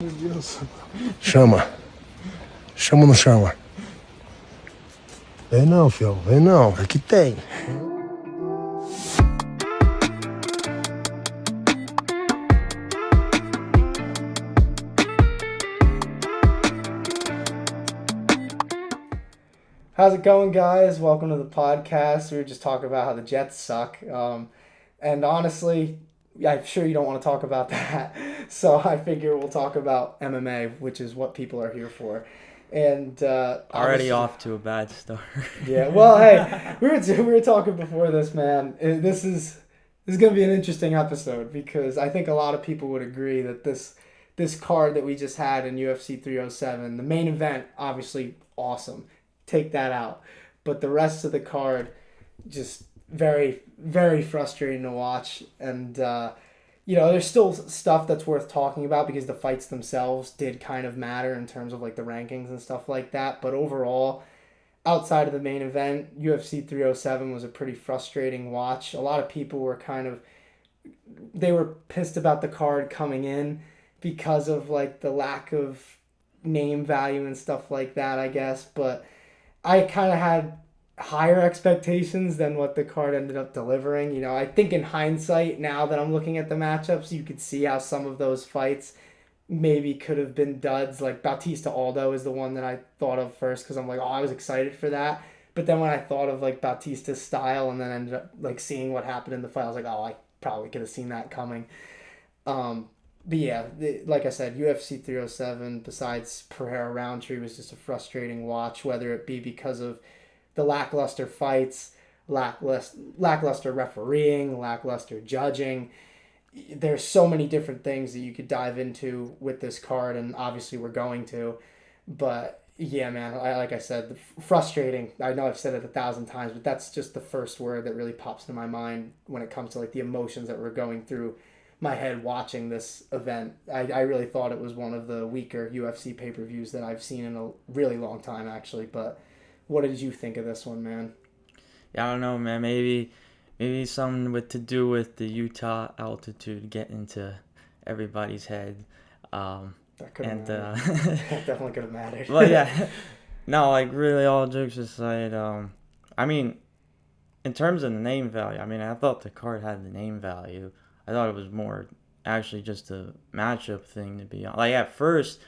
Deus. Chama. Chama ou não chama? Vem não, filho. Vem não. Aqui tem. How's it going, guys? Welcome to the podcast. We were just talking about how the Jets suck. And honestly, I'm sure you don't want to talk about that. So I figure we'll talk about MMA, which is what people are here for. And already off to a bad start. Yeah. Well, hey, we were talking before this, man. This is going to be an interesting episode because I think a lot of people would agree that this card that we just had in UFC 307, the main event, obviously awesome. Take that out. But the rest of the card, just very, very frustrating to watch. And, there's still stuff that's worth talking about because the fights themselves did kind of matter in terms of like the rankings and stuff like that. But overall, outside of the main event, UFC 307 was a pretty frustrating watch. A lot of people were they were pissed about the card coming in because of like the lack of name value and stuff like that, I guess. But I kind of had higher expectations than what the card ended up delivering. You know, I think in hindsight, now that I'm looking at the matchups, you could see how some of those fights maybe could have been duds. Like Bautista Aldo is the one that I thought of first because I'm like, I was excited for that. But then when I thought of like Bautista's style and then ended up like seeing what happened in the fight, I was like, I probably could have seen that coming. But yeah, like I said, UFC 307, besides Pereira Rountree, was just a frustrating watch, whether it be because of the lackluster fights, lackluster refereeing, lackluster judging. There's so many different things that you could dive into with this card, and obviously we're going to. But yeah, man, like I said, frustrating. I know I've said it 1,000 times, but that's just the first word that really pops in my mind when it comes to like the emotions that were going through my head watching this event. I really thought it was one of the weaker UFC pay-per-views that I've seen in a really long time, actually. But what did you think of this one, man? Yeah, I don't know, man. Maybe something to do with the Utah altitude getting into everybody's head. That could have mattered. That definitely could have mattered. Well, yeah. No, like really all jokes aside, I mean, in terms of the name value, I mean, I thought the card had the name value. I thought it was more actually just a matchup thing, to be honest. Like at first,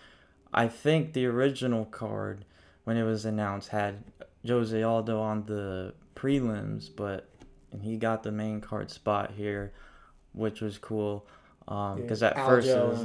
I think the original card, when it was announced, had Jose Aldo on the prelims, and he got the main card spot here, which was cool. Because at Aldo first it was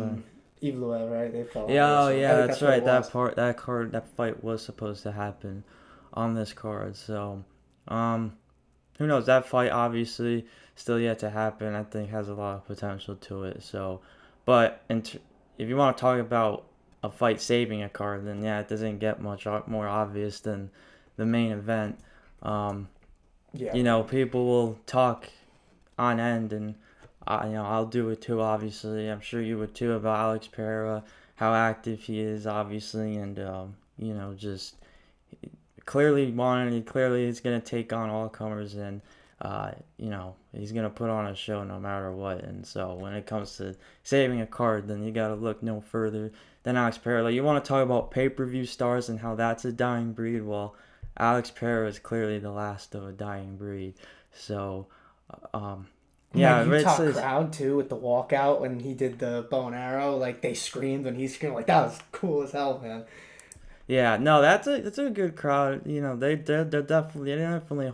Evloev, right? They fought. Yeah, that's right. That fight was supposed to happen on this card. So, who knows? That fight obviously still yet to happen. I think has a lot of potential to it. So, but if you want to talk about a fight saving a card, then yeah, it doesn't get much more obvious than the main event. People will talk on end, and I'll do it too. Obviously, I'm sure you would too, about Alex Pereira, how active he is, obviously, and just clearly he's gonna take on all comers, and he's gonna put on a show no matter what. And so when it comes to saving a card, then you gotta look no further than Alex Pereira. You want to talk about pay-per-view stars and how that's a dying breed? Well, Alex Pereira is clearly the last of a dying breed. So, yeah, the Utah crowd too with the walkout when he did the bow and arrow, like they screamed when he screamed, like that was cool as hell, man. Yeah, no, that's a good crowd. You know, they definitely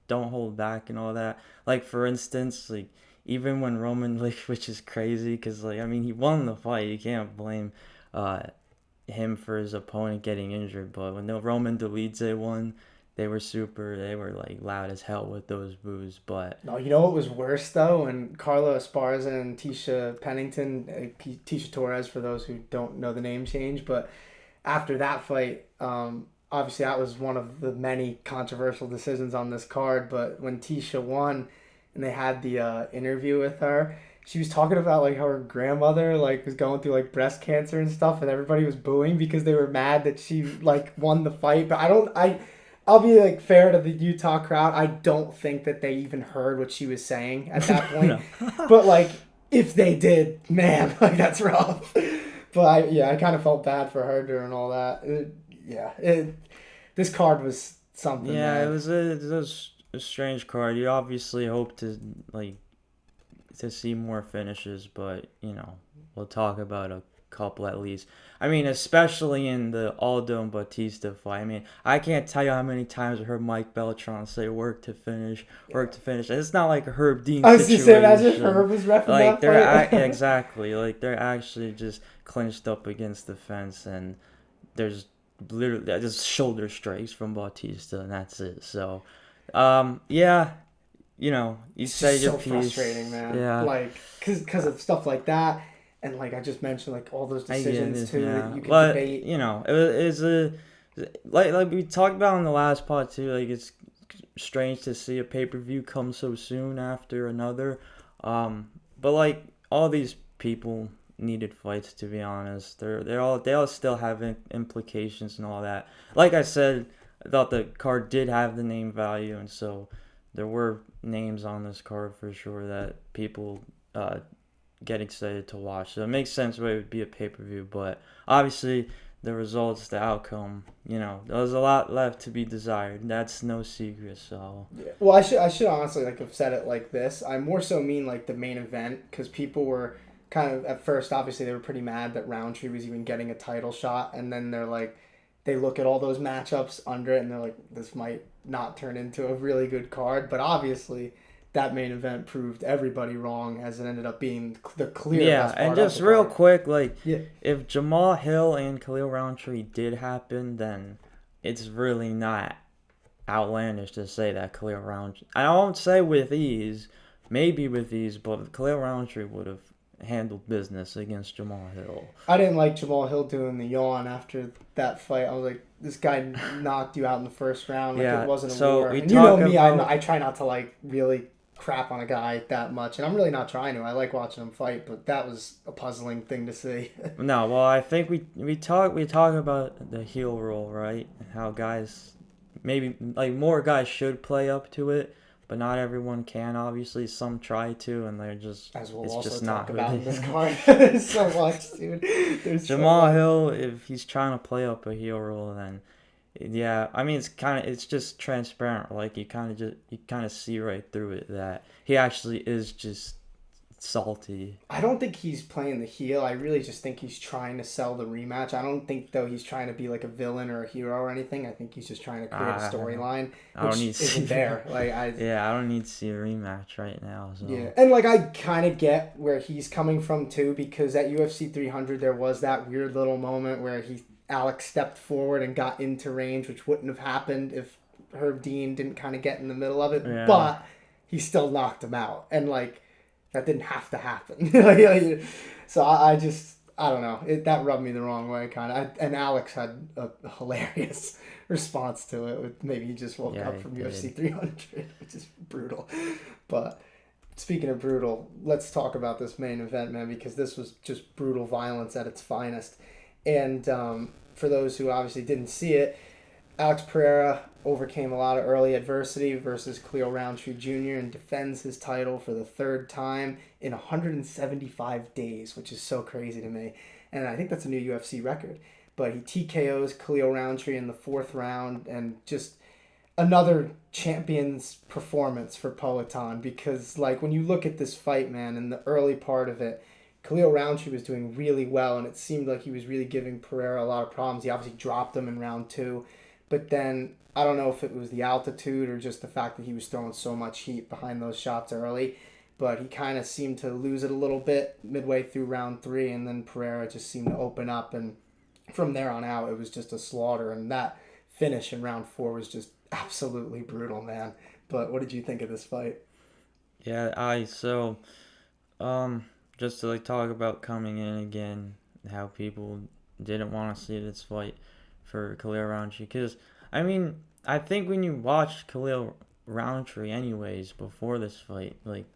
don't hold back and all that. Like for instance, like even when Roman, like, which is crazy because like I mean he won the fight, you can't blame him for his opponent getting injured. But when the Roman Dolidze won, they were like loud as hell with those boos. But no, you know what was worse though? When Carla Esparza and Pennington, Tisha Torres for those who don't know the name change, but after that fight, obviously that was one of the many controversial decisions on this card. But when Tisha won, and they had the interview with her, she was talking about like how her grandmother like was going through like breast cancer and stuff, and everybody was booing because they were mad that she like won the fight. But I'll be like fair to the Utah crowd. I don't think that they even heard what she was saying at that point. But like if they did, man, like that's rough. But I kind of felt bad for her during all that. This card was something. Yeah, man. it was a strange card. You obviously hope to see more finishes, but we'll talk about a couple at least. I mean, especially in the Aldo and Bautista fight. I mean, I can't tell you how many times I heard Mike Beltran say "work to finish, work to finish." And it's not like a Herb Dean I was situation. just saying, imagine if Herb was reffing like that fight. exactly, like they're actually just clinched up against the fence, and there's literally just shoulder strikes from Bautista, and that's it. So, yeah. You It's say just your so piece. frustrating, man. Yeah. Like, cause of stuff like that, and like I just mentioned, like all those decisions too that you can but, debate. It's like we talked about in the last part too. Like it's strange to see a pay-per-view come so soon after another. But like all these people needed fights, to be honest. They all still have implications and all that. Like I said, I thought the card did have the name value, and so there were names on this card for sure that people get excited to watch. So it makes sense why it would be a pay-per-view, but obviously the results, the outcome, there's a lot left to be desired. That's no secret. So Yeah. Well, I should honestly like have said it like this. I more so mean like the main event, because people were kind of at first obviously they were pretty mad that Rountree was even getting a title shot, and then they're like they look at all those matchups under it and they're like, this might not turn into a really good card. But obviously that main event proved everybody wrong, as it ended up being the clear best part and of just the real card. quick, like if Jamal Hill and Khalil Rountree did happen, then it's really not outlandish to say that Khalil Rountree, I won't say with ease, maybe with ease, but Khalil Rountree would have handled business against Jamal Hill. I didn't like Jamal Hill doing the yawn after that fight. I was like, this guy knocked you out in the first round. Like, it wasn't a war. And you know me, I try not to like really crap on a guy that much, and I'm really not trying to. I like watching him fight, but that was a puzzling thing to see. No, well, I think we talk about the heel role, right? How guys, maybe like more guys should play up to it, but not everyone can. Obviously, some try to, and they're just as we'll it's also just talk not about really. in this card. There's so much, dude. There's Jamal so much. Hill, if he's trying to play up a heel role, then yeah, I mean it's just transparent. Like you kind of see right through it that he actually is just salty. I don't think he's playing the heel. I really just think he's trying to sell the rematch. I don't think though he's trying to be like a villain or a hero or anything. I think he's just trying to create a storyline, which isn't there. I don't need to see a rematch right now. So. Yeah, and like I kind of get where he's coming from too, because at UFC 300 there was that weird little moment where Alex stepped forward and got into range, which wouldn't have happened if Herb Dean didn't kind of get in the middle of it. Yeah. But he still knocked him out, and like that didn't have to happen. So I don't know. That rubbed me the wrong way, kind of. And Alex had a hilarious response to it. Maybe he just woke up from UFC 300, which is brutal. But speaking of brutal, let's talk about this main event, man, because this was just brutal violence at its finest. And for those who obviously didn't see it, Alex Pereira overcame a lot of early adversity versus Khalil Rountree Jr. and defends his title for the third time in 175 days, which is so crazy to me. And I think that's a new UFC record. But he TKOs Khalil Rountree in the fourth round, and just another champion's performance for Poatan, because like when you look at this fight, man, in the early part of it, Khalil Rountree was doing really well, and it seemed like he was really giving Pereira a lot of problems. He obviously dropped him in round 2. But then, I don't know if it was the altitude or just the fact that he was throwing so much heat behind those shots early, but he kind of seemed to lose it a little bit midway through round 3, and then Pereira just seemed to open up, and from there on out, it was just a slaughter, and that finish in round 4 was just absolutely brutal, man. But what did you think of this fight? Yeah, just to like talk about coming in again, how people didn't want to see this fight for Khalil Rountree, because I mean, I think when you watch Khalil Rountree anyways before this fight, like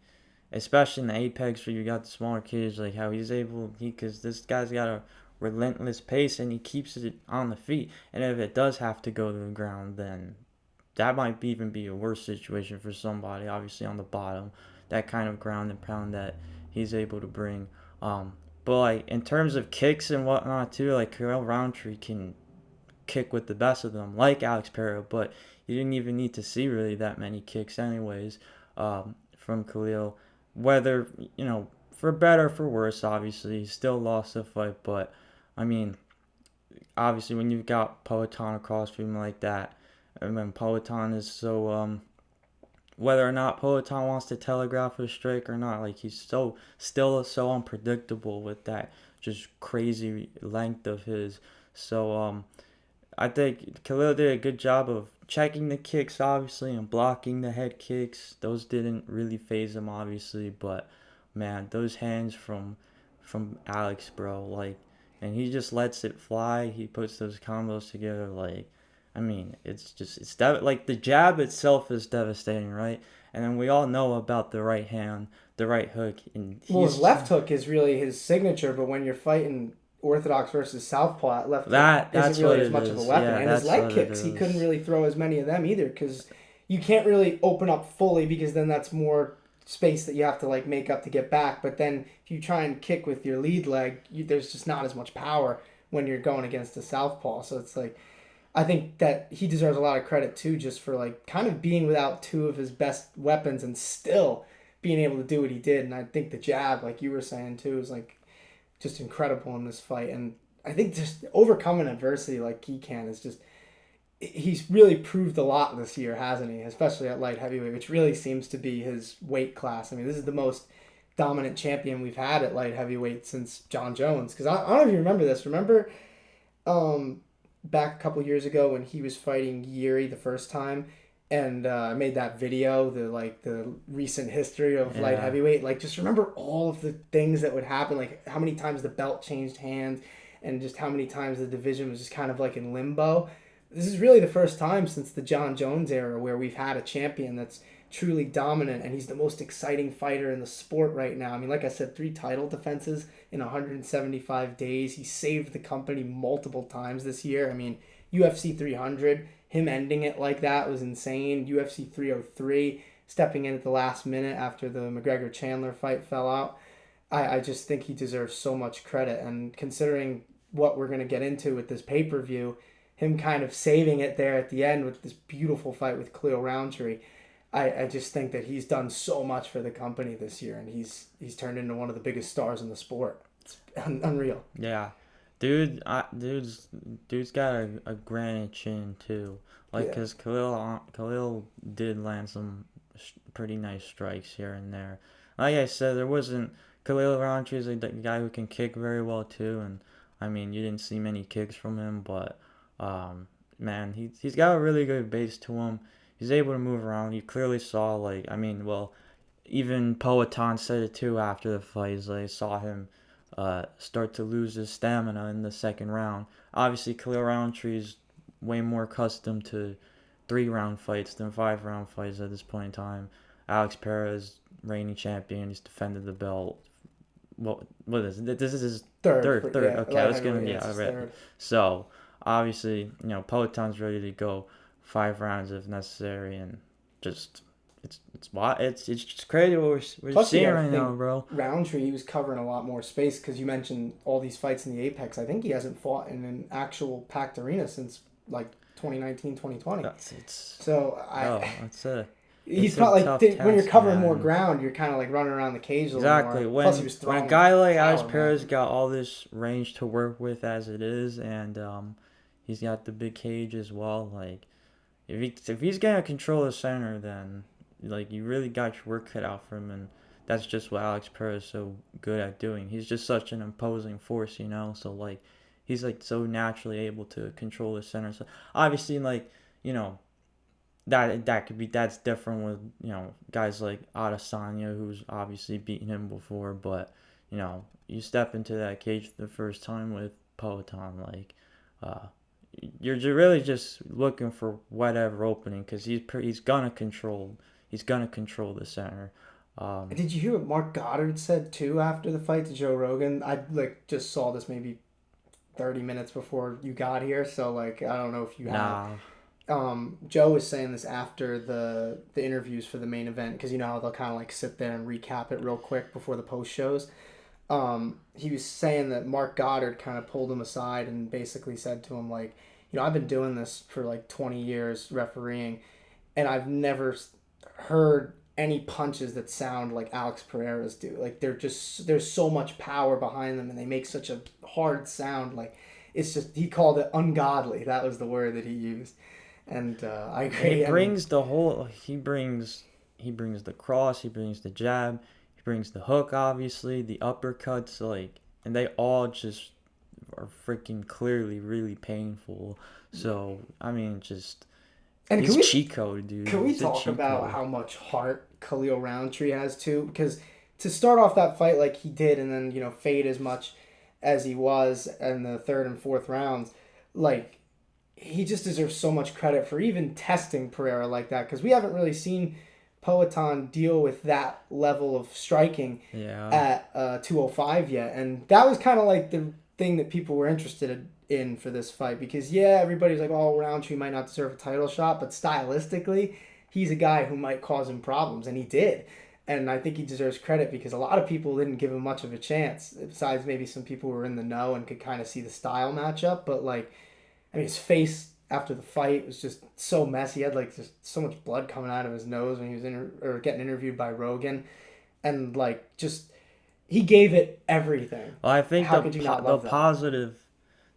especially in the Apex where you got the smaller kids, like how he's able, because this guy's got a relentless pace and he keeps it on the feet, and if it does have to go to the ground, then that might even be a worse situation for somebody obviously on the bottom, that kind of ground and pound that he's able to bring. But like in terms of kicks and whatnot too, like Khalil Rountree can kick with the best of them, like Alex Pereira. But you didn't even need to see really that many kicks, anyways, from Khalil. Whether for better or for worse, obviously he still lost the fight. But I mean, obviously when you've got Poatan across from him like that, and then Poatan is so whether or not Poatan wants to telegraph a strike or not, like he's still so unpredictable with that just crazy length of his. So I think Khalil did a good job of checking the kicks, obviously, and blocking the head kicks. Those didn't really phase him, obviously, but man, those hands from Alex, bro, like, and he just lets it fly. He puts those combos together, like, I mean, like the jab itself is devastating, right? And then we all know about the right hand, the right hook, and his left hook is really his signature. But when you're fighting orthodox versus southpaw, that left hook isn't really as much of a weapon. Yeah, and his leg kicks, he couldn't really throw as many of them either, because you can't really open up fully, because then that's more space that you have to like make up to get back. But then if you try and kick with your lead leg, there's just not as much power when you're going against a southpaw. So it's like, I think that he deserves a lot of credit too, just for like kind of being without two of his best weapons and still being able to do what he did. And I think the jab, like you were saying too, is like just incredible in this fight. And I think just overcoming adversity like he can is just, he's really proved a lot this year, hasn't he? Especially at light heavyweight, which really seems to be his weight class. I mean, this is the most dominant champion we've had at light heavyweight since John Jones. Because I don't know if you remember this. Remember back a couple years ago when he was fighting Vieira the first time, and I made that video, the recent history of light heavyweight. Like, just remember all of the things that would happen, like how many times the belt changed hands, and just how many times the division was just kind of like in limbo. This is really the first time since the John Jones era where we've had a champion that's truly dominant, and he's the most exciting fighter in the sport right now. I mean, like I said, 3 title defenses in 175 days. He saved the company multiple times this year. I mean, UFC 300, him ending it like that was insane. UFC 303, stepping in at the last minute after the McGregor-Chandler fight fell out. I just think he deserves so much credit, and considering what we're going to get into with this pay-per-view, him kind of saving it there at the end with this beautiful fight with Khalil Rountree, I just think that he's done so much for the company this year, and he's turned into one of the biggest stars in the sport. It's unreal. Yeah, dude's got a granite chin too. Like, cause Khalil did land some pretty nice strikes here and there. Like I said, there wasn't Khalil Rountree is a guy who can kick very well too, and I mean you didn't see many kicks from him, but man, he's got a really good base to him. He's able to move around. You clearly saw, like, I mean, well, even Poatan said it too after the fight. They saw him start to lose his stamina in the second round. Obviously, Khalil Rountree is way more accustomed to 3-round fights than 5-round fights at this point in time. Alex Pereira is reigning champion. He's defended the belt. What is it? This is his third. Yeah, okay, I was gonna right. So obviously, Poatan's ready to go 5 rounds if necessary, and just it's just crazy what we're seeing right now, bro. Rountree, he was covering a lot more space, because you mentioned all these fights in the Apex. I think he hasn't fought in an actual packed arena since like 2019, 2020. That's He's not like when you're covering more ground, you're kind of like running around the cage a little more. Exactly. Plus, he was when a guy like Alex Pereira's got all this range to work with as it is, and he's got the big cage as well. Like, if he's gonna control the center, then like you really got your work cut out for him, and that's just what Alex Pereira is so good at doing. He's just such an imposing force, So like he's like so naturally able to control the center. So obviously, like that's different with guys like Adesanya, who's obviously beaten him before, but you step into that cage the first time with Poatan, like you're really just looking for whatever opening, because he's gonna control the center. Did you hear what Mark Goddard said too after the fight to Joe Rogan? I just saw this maybe 30 minutes before you got here, so like I don't know if you have. Joe was saying this after the interviews for the main event, because how they'll kind of like sit there and recap it real quick before the post shows. he was saying that Mark Goddard kind of pulled him aside and basically said to him, like, I've been doing this for like 20 years refereeing, and I've never heard any punches that sound like Alex Pereira's do. Like, there's so much power behind them, and they make such a hard sound. Like, it's just, he called it ungodly. That was the word that he used. And I agree. He brings the whole. He brings the cross. He brings the jab. He brings the hook. Obviously, the uppercuts. Like, and they all just are freaking clearly really painful. So I mean, just and he's cheat code, dude. Can we talk about how much heart Khalil Rountree has too? Because to start off that fight like he did, and then fade as much as he was in the third and fourth rounds, like, he just deserves so much credit for even testing Pereira like that, because we haven't really seen Poatan deal with that level of striking at 205 yet. And that was kind of like the thing that people were interested in for this fight, because everybody's like, oh, Rountree might not deserve a title shot, but stylistically, he's a guy who might cause him problems, and he did. And I think he deserves credit because a lot of people didn't give him much of a chance, besides maybe some people who were in the know and could kind of see the style matchup. But, like, I mean, his face after the fight was just so messy. He had, like, just so much blood coming out of his nose when he was getting interviewed by Rogan. And, like, just, he gave it everything. Well, I think the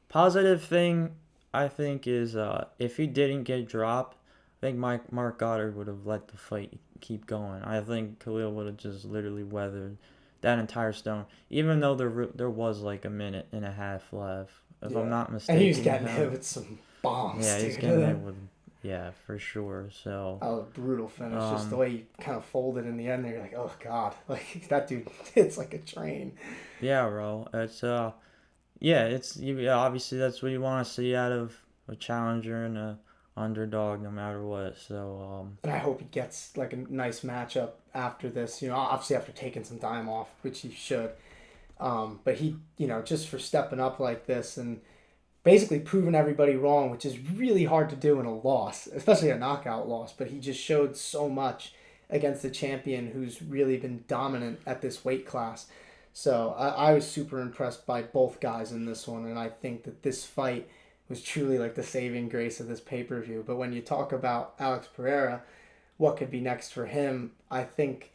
positive thing, I think, is if he didn't get dropped, I think Mark Goddard would have let the fight keep going. I think Khalil would have just literally weathered that entire stone, even though there was like a minute and a half left, if I'm not mistaken. And he was getting hit with some bombs. Yeah, he's getting hit with, for sure. So that was a brutal finish. Just the way he kind of folded in the end there, you're like, oh god, like that dude hits like a train. Yeah, bro. It's obviously that's what you want to see out of a challenger and a underdog, no matter what. So and I hope he gets like a nice matchup after this, obviously after taking some time off, which he should, but he, just for stepping up like this and basically proving everybody wrong, which is really hard to do in a loss, especially a knockout loss, but he just showed so much against the champion who's really been dominant at this weight class. So I was super impressed by both guys in this one, and I think that this fight was truly like the saving grace of this pay-per-view. But when you talk about Alex Pereira, what could be next for him, I think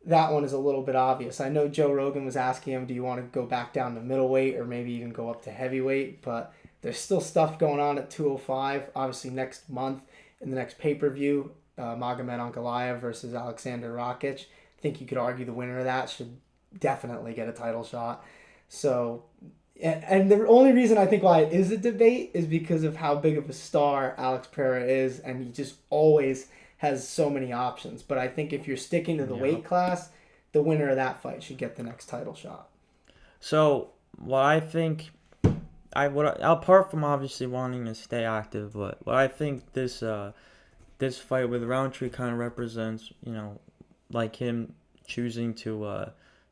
that one is a little bit obvious. I know Joe Rogan was asking him, do you want to go back down to middleweight or maybe even go up to heavyweight? But there's still stuff going on at 205. Obviously next month in the next pay-per-view, Magomed Ankalaev versus Alexander Rakic. I think you could argue the winner of that should definitely get a title shot. So... And the only reason I think why it is a debate is because of how big of a star Alex Pereira is, and he just always has so many options. But I think if you're sticking to the weight class, the winner of that fight should get the next title shot. So what I think, apart from obviously wanting to stay active, but what I think this fight with Rountree kind of represents, like him choosing to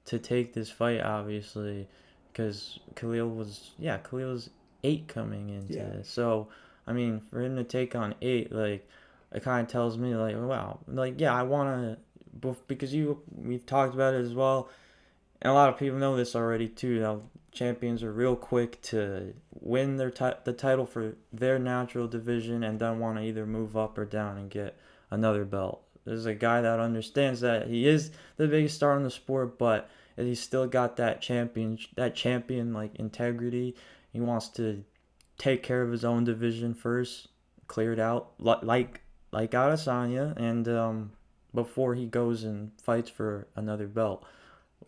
take this fight, obviously. Because Khalil was 8 coming into this. So, I mean, for him to take on 8, like, it kind of tells me, like, wow. Like, I want to, because we've talked about it as well, and a lot of people know this already, too. Champions are real quick to win the title for their natural division and then want to either move up or down and get another belt. There's a guy that understands that he is the biggest star in the sport, but he's still got that champion like integrity. He wants to take care of his own division first, clear it out like Adesanya, and before he goes and fights for another belt.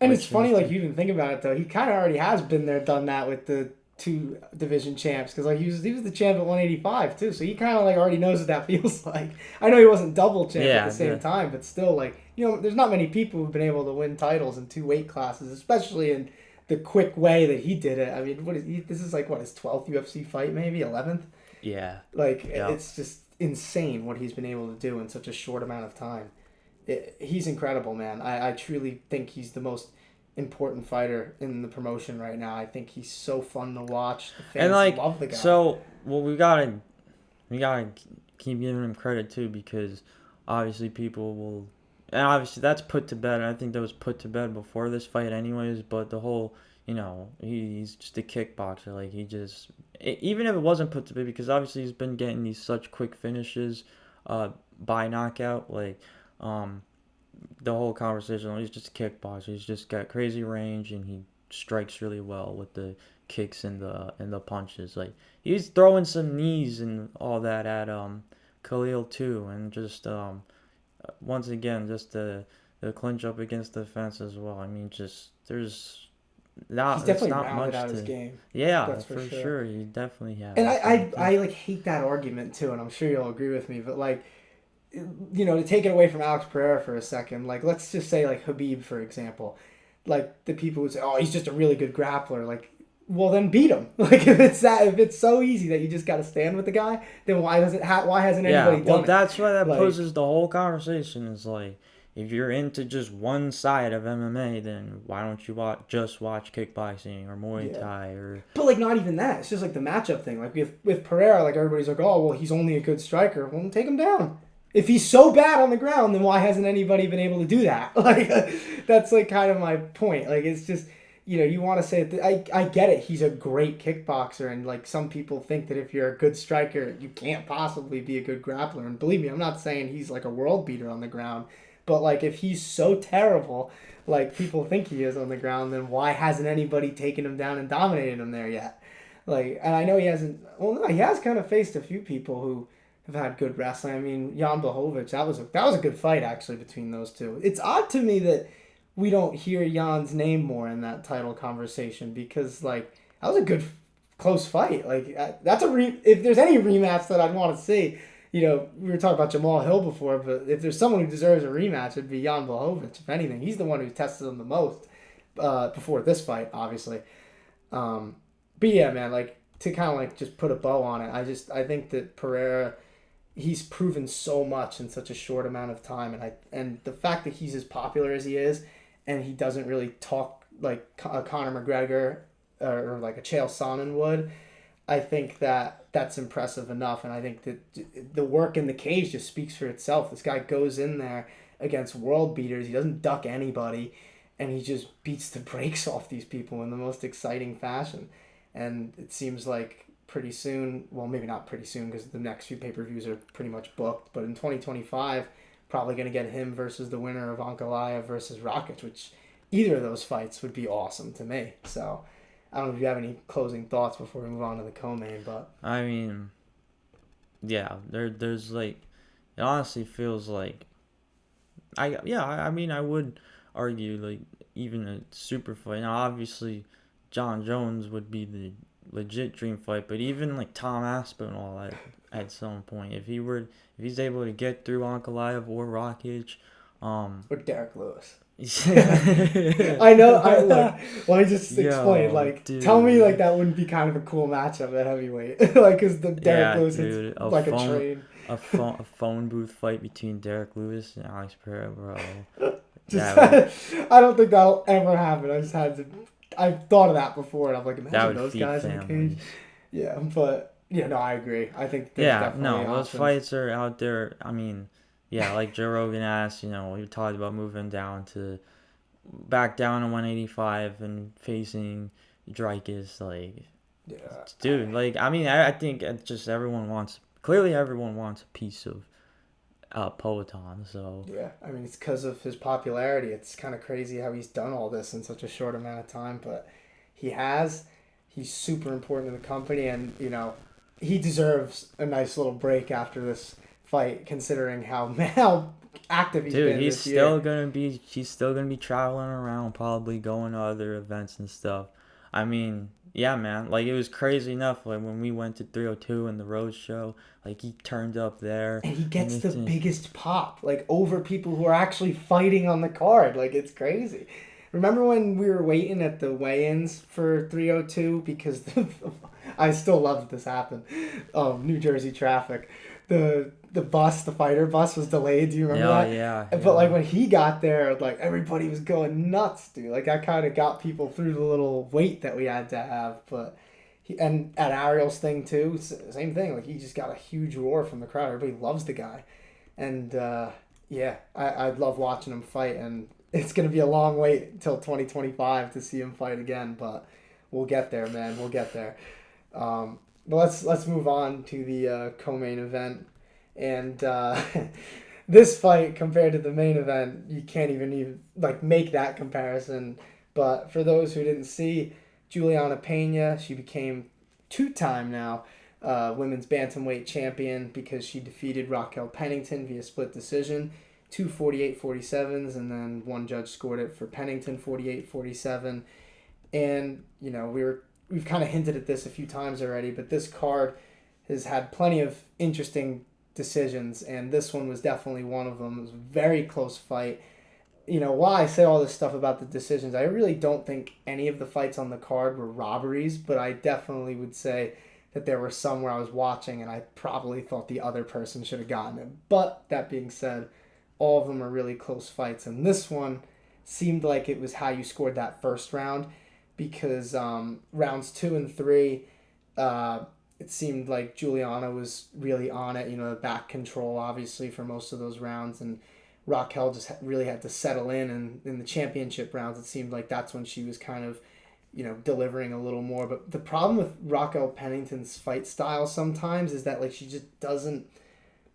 And it's funny, like, you even think about it though. He kind of already has been there, done that with the 2 division champs, because like he was the champ at 185 too, so he kind of like already knows what that feels like. I know he wasn't double champ at the same time, but still, like, there's not many people who've been able to win titles in 2 weight classes, especially in the quick way that he did it. I mean, this is like his 12th UFC fight, maybe 11th. Yeah. Like, it's just insane what he's been able to do in such a short amount of time. He's incredible, man. I truly think he's the most important fighter in the promotion right now. I think he's so fun to watch. The fans love the guy. So, well, we gotta keep giving him credit too, because obviously people will And obviously that's put to bed. I think that was put to bed before this fight anyways, but the whole, he's just a kickboxer. Like, even if it wasn't put to bed, because obviously he's been getting these such quick finishes by knockout, like, the whole conversation, he's just a kickboxer. He's just got crazy range, and he strikes really well with the kicks and the punches. Like, he's throwing some knees and all that at Khalil too, and just once again, just the clinch up against the fence as well. I mean, just there's not, He's definitely not rounded much out to, his game. yeah, That's for for sure. He definitely has. And I like hate that argument too, and I'm sure you'll agree with me. But like, to take it away from Alex Pereira for a second, like let's just say like Khabib for example, like the people who say, oh, he's just a really good grappler, like. Well, then beat him. Like if it's so easy that you just got to stand with the guy, then why hasn't anybody done it? Well, that's why that poses the whole conversation. Is like, if you're into just one side of MMA, then why don't you just watch kickboxing or Muay Thai or? But like not even that. It's just like the matchup thing. Like with Pereira, like everybody's like, oh well, he's only a good striker. Well, then take him down. If he's so bad on the ground, then why hasn't anybody been able to do that? Like that's like kind of my point. Like it's just. You want to say, I get it, he's a great kickboxer, and like some people think that if you're a good striker, you can't possibly be a good grappler. And believe me, I'm not saying he's like a world beater on the ground, but like if he's so terrible, like people think he is on the ground, then why hasn't anybody taken him down and dominated him there yet? Like, and I know he hasn't, well, no, he has kind of faced a few people who have had good wrestling. I mean, Jan Blachowicz, that was a good fight actually between those two. It's odd to me that we don't hear Jan's name more in that title conversation because, like, that was a good, close fight. Like, that's if there's any rematch that I'd want to see, we were talking about Jamal Hill before, but if there's someone who deserves a rematch, it'd be Jan Blachowicz, if anything. He's the one who tested him the most before this fight, obviously. But yeah, man, like, to kind of, like, just put a bow on it, I think that Pereira, he's proven so much in such a short amount of time, and the fact that he's as popular as he is, and he doesn't really talk like a Conor McGregor or like a Chael Sonnen would, I think that's impressive enough. And I think that the work in the cage just speaks for itself. This guy goes in there against world beaters. He doesn't duck anybody, and he just beats the brakes off these people in the most exciting fashion. And it seems like pretty soon, well, maybe not pretty soon because the next few pay-per-views are pretty much booked, but in 2025... probably going to get him versus the winner of Ankalaev versus Rakic, which either of those fights would be awesome to me. So I don't know if you have any closing thoughts before we move on to the co-main, but... I mean, yeah, there's like, it honestly feels like, I mean, I would argue like even a super fight. Now, obviously, John Jones would be the legit dream fight, but even like Tom Aspinall at some point, if he's able to get through Ankalaev or Rakic, or Derek Lewis. I know. Look. Let me just explain. Like, dude. Tell me, like that wouldn't be kind of a cool matchup at heavyweight. Like, cause the Derek Lewis is like a train. A phone booth fight between Derek Lewis and Alex Pereira, bro. I don't think that'll ever happen. I've thought of that before, and I'm like, imagine those guys in the cage. Yeah, but yeah, no, I agree. I think those fights are out there. I mean, yeah, like Joe Rogan asked, we talked about moving back down to 185 and facing Dricus, like, yeah, dude, like, I mean, I think it's just everyone wants a piece of Poatan, so yeah, I mean, it's because of his popularity. It's kind of crazy how he's done all this in such a short amount of time, but he's super important to the company, and he deserves a nice little break after this fight, considering how active he's been this year. He's still gonna be traveling around, probably going to other events and stuff. I mean, yeah, man, like, it was crazy enough, like, when we went to 302 in the road show, like, he turned up there. And he gets the biggest pop, like, over people who are actually fighting on the card. Like, it's crazy. Remember when we were waiting at the weigh-ins for 302? Because I still love that this happened. New Jersey traffic. The fighter bus was delayed. Do you remember that? Yeah. But like when he got there, like everybody was going nuts, dude. Like I kind of got people through the little wait that we had to have. But and at Ariel's thing too, same thing. Like he just got a huge roar from the crowd. Everybody loves the guy, and Yeah, I'd love watching him fight, and it's going to be a long wait until 2025 to see him fight again, but we'll get there, man. We'll get there. But let's move on to the co-main event, and this fight compared to the main event, you can't even like make that comparison. But for those who didn't see, Juliana Pena, she became two-time now women's bantamweight champion because she defeated Raquel Pennington via split decision, two 48-47s, and then one judge scored it for Pennington 48-47. And you know we've kind of hinted at this a few times already, but this card has had plenty of interesting decisions, and this one was definitely one of them. It was a very close fight. You know, while I say all this stuff about the decisions, I really don't think any of the fights on the card were robberies, but I definitely would say that there were some where I was watching and I probably thought the other person should have gotten it. But that being said, all of them are really close fights, and this one seemed like it was how you scored that first round, because rounds 2 and 3, it seemed like Juliana was really on it, you know, back control obviously for most of those rounds, and Raquel just really had to settle in, and in the championship rounds, it seemed like that's when she was kind of, you know, delivering a little more. But the problem with Raquel Pennington's fight style sometimes is that, like, she just doesn't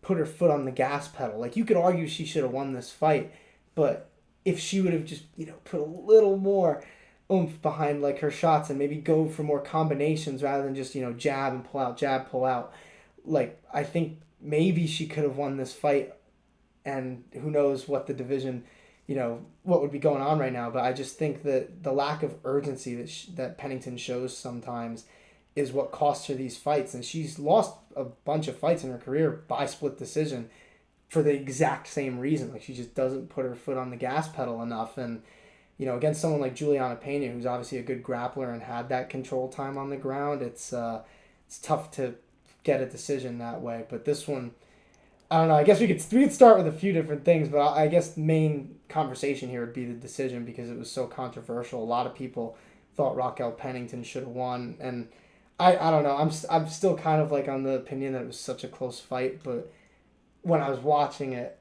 put her foot on the gas pedal. Like, you could argue she should have won this fight, but if she would have just, you know, put a little more oomph behind, like, her shots and maybe go for more combinations rather than just, you know, jab and pull out, jab, pull out, like, I think maybe she could have won this fight. And who knows what the division, you know, what would be going on right now. But I just think that the lack of urgency that Pennington shows sometimes is what costs her these fights. And she's lost a bunch of fights in her career by split decision for the exact same reason. Like, she just doesn't put her foot on the gas pedal enough. And, you know, against someone like Juliana Pena, who's obviously a good grappler and had that control time on the ground, it's tough to get a decision that way. But this one, I don't know. I guess we could start with a few different things, but I guess the main conversation here would be the decision because it was so controversial. A lot of people thought Raquel Pennington should have won, and I don't know. I'm still kind of like on the opinion that it was such a close fight, but when I was watching it,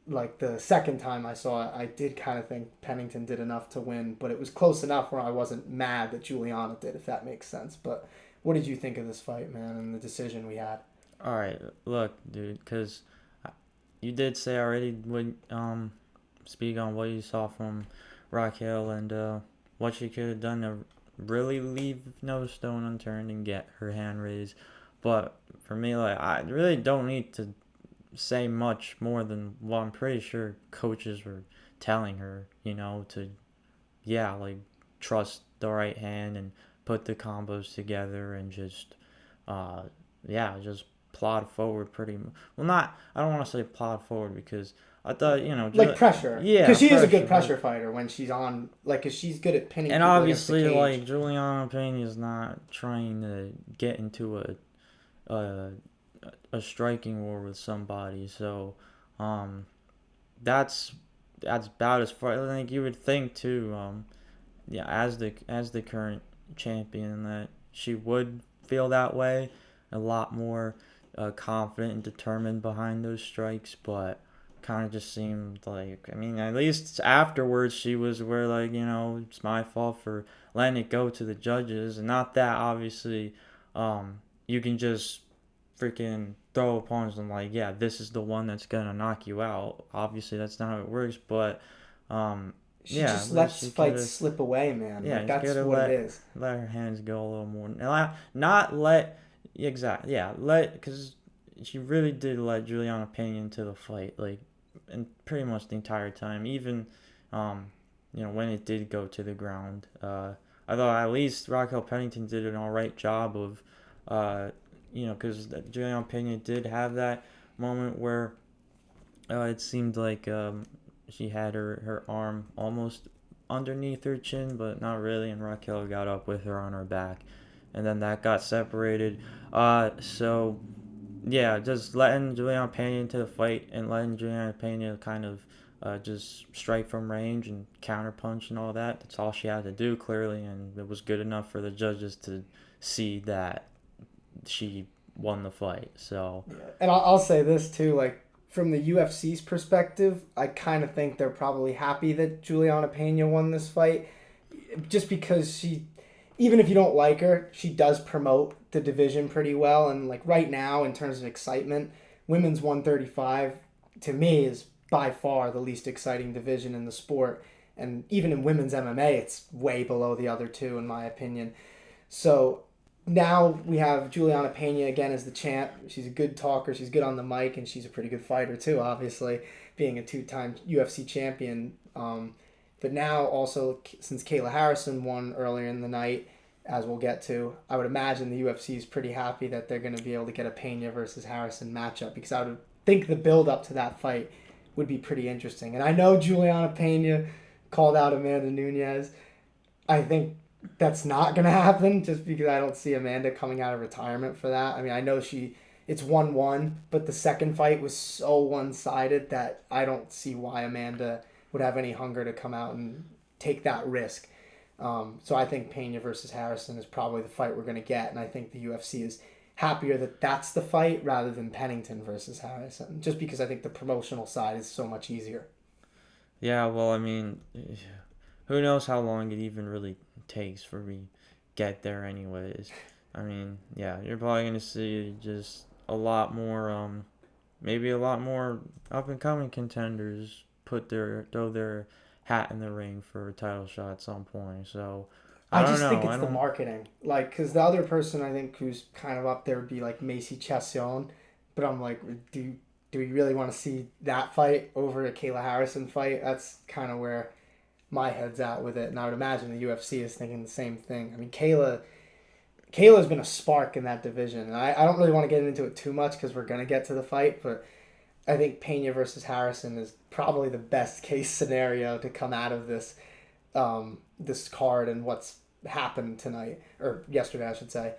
like the second time I saw it, I did kind of think Pennington did enough to win, but it was close enough where I wasn't mad that Juliana did, if that makes sense. But what did you think of this fight, man, and the decision we had? All right, look, dude, because you did say already would speak on what you saw from Raquel and what she could have done to really leave no stone unturned and get her hand raised. But for me, like, I really don't need to say much more than what I'm pretty sure coaches were telling her, you know, to, yeah, like, trust the right hand and put the combos together and just, just plod forward pretty much. Well, not, I don't want to say plod forward because I thought, you know, like pressure. Yeah. Because she is a good pressure fighter when she's on, like, because she's good at pinning and people obviously, against the cage. like, Juliana Pena is not trying to get into a striking war with somebody. So, that's about as far. I think you would think too. As the current champion, that she would feel that way, a lot more confident and determined behind those strikes, but kind of just seemed like, I mean, at least afterwards she was where, like, you know, it's my fault for letting it go to the judges, and not that obviously you can just freaking throw a punch and, like, yeah, this is the one that's gonna knock you out. Obviously that's not how it works, but she just lets fights slip away, man. Yeah, like, that's what it is. Let her hands go a little more. Not let, exactly, yeah, because she really did let Juliana Pena into the fight, like, and pretty much the entire time. Even, you know, when it did go to the ground, I thought at least Raquel Pennington did an all right job of, you know, because Juliana Pena did have that moment where it seemed like she had her arm almost underneath her chin, but not really, and Raquel got up with her on her back, and then that got separated. So, yeah, just letting Juliana Pena into the fight and letting Juliana Pena kind of just strike from range and counterpunch and all that. That's all she had to do, clearly, and it was good enough for the judges to see that she won the fight. So, yeah. And I'll say this too, like, from the UFC's perspective, I kind of think they're probably happy that Juliana Pena won this fight, just because she, even if you don't like her, she does promote the division pretty well. And like right now, in terms of excitement, women's 135 to me is by far the least exciting division in the sport. And even in women's MMA, it's way below the other two, in my opinion. So now we have Juliana Pena again as the champ. She's a good talker. She's good on the mic, and she's a pretty good fighter too, obviously, being a 2-time UFC champion. But now also, since Kayla Harrison won earlier in the night, as we'll get to, I would imagine the UFC is pretty happy that they're going to be able to get a Pena versus Harrison matchup, because I would think the build-up to that fight would be pretty interesting. And I know Juliana Pena called out Amanda Nunes. I think that's not going to happen, just because I don't see Amanda coming out of retirement for that. I mean, I know it's 1-1, but the second fight was so one-sided that I don't see why Amanda would have any hunger to come out and take that risk. So I think Pena versus Harrison is probably the fight we're going to get, and I think the UFC is happier that that's the fight rather than Pennington versus Harrison, just because I think the promotional side is so much easier. Yeah, well, I mean, who knows how long it even really takes for we get there anyways. I mean, yeah, you're probably going to see just a lot more, maybe a lot more up-and-coming contenders throw their hat in the ring for a title shot at some point. So I don't know. Think it's the marketing, like, because the other person I think who's kind of up there would be like Macy Chiasson, but I'm like, do we really want to see that fight over a Kayla Harrison fight? That's kind of where my head's at with it, and I would imagine the UFC is thinking the same thing. I mean, Kayla's been a spark in that division, and I don't really want to get into it too much because we're gonna get to the fight, but I think Pena versus Harrison is probably the best case scenario to come out of this this card and what's happened tonight, or yesterday, I should say.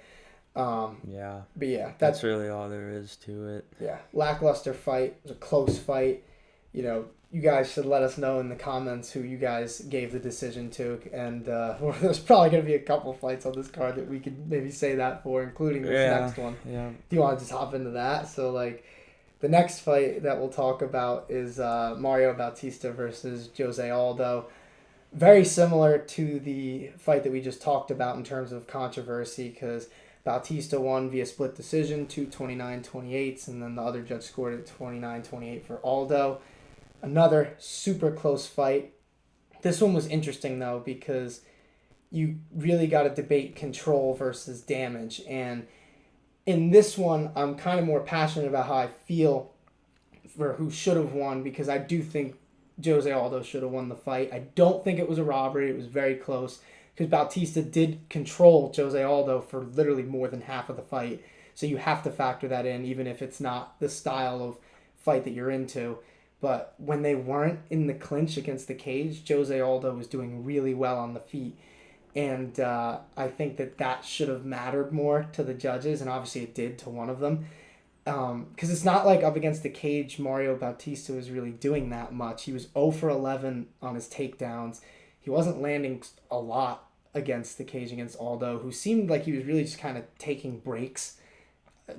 Yeah. But yeah, that's really all there is to it. Yeah, lackluster fight. It was a close fight. You know, you guys should let us know in the comments who you guys gave the decision to, and there's probably going to be a couple fights on this card that we could maybe say that for, including this next one. Yeah. Do you want to just hop into that? So, like, the next fight that we'll talk about is Mario Bautista versus Jose Aldo. Very similar to the fight that we just talked about in terms of controversy, because Bautista won via split decision, 229-28, and then the other judge scored it 29-28 for Aldo. Another super close fight. This one was interesting, though, because you really got to debate control versus damage. And in this one, I'm kind of more passionate about how I feel for who should have won, because I do think Jose Aldo should have won the fight. I don't think it was a robbery. It was very close, because Bautista did control Jose Aldo for literally more than half of the fight. So you have to factor that in, even if it's not the style of fight that you're into. But when they weren't in the clinch against the cage, Jose Aldo was doing really well on the feet. And I think that should have mattered more to the judges, and obviously it did to one of them. Because it's not like up against the cage, Mario Bautista was really doing that much. He was 0 for 11 on his takedowns. He wasn't landing a lot against the cage against Aldo, who seemed like he was really just kind of taking breaks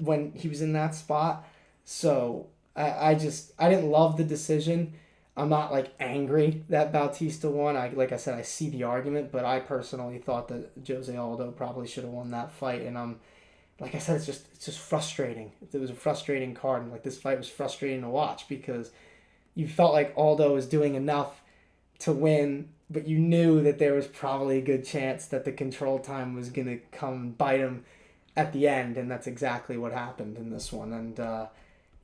when he was in that spot. So I didn't love the decision. I'm not like angry that Bautista won. Like I said, I see the argument, but I personally thought that Jose Aldo probably should have won that fight. And like I said, it's just frustrating. It was a frustrating card, and like this fight was frustrating to watch, because you felt like Aldo was doing enough to win, but you knew that there was probably a good chance that the control time was going to come bite him at the end, and that's exactly what happened in this one. And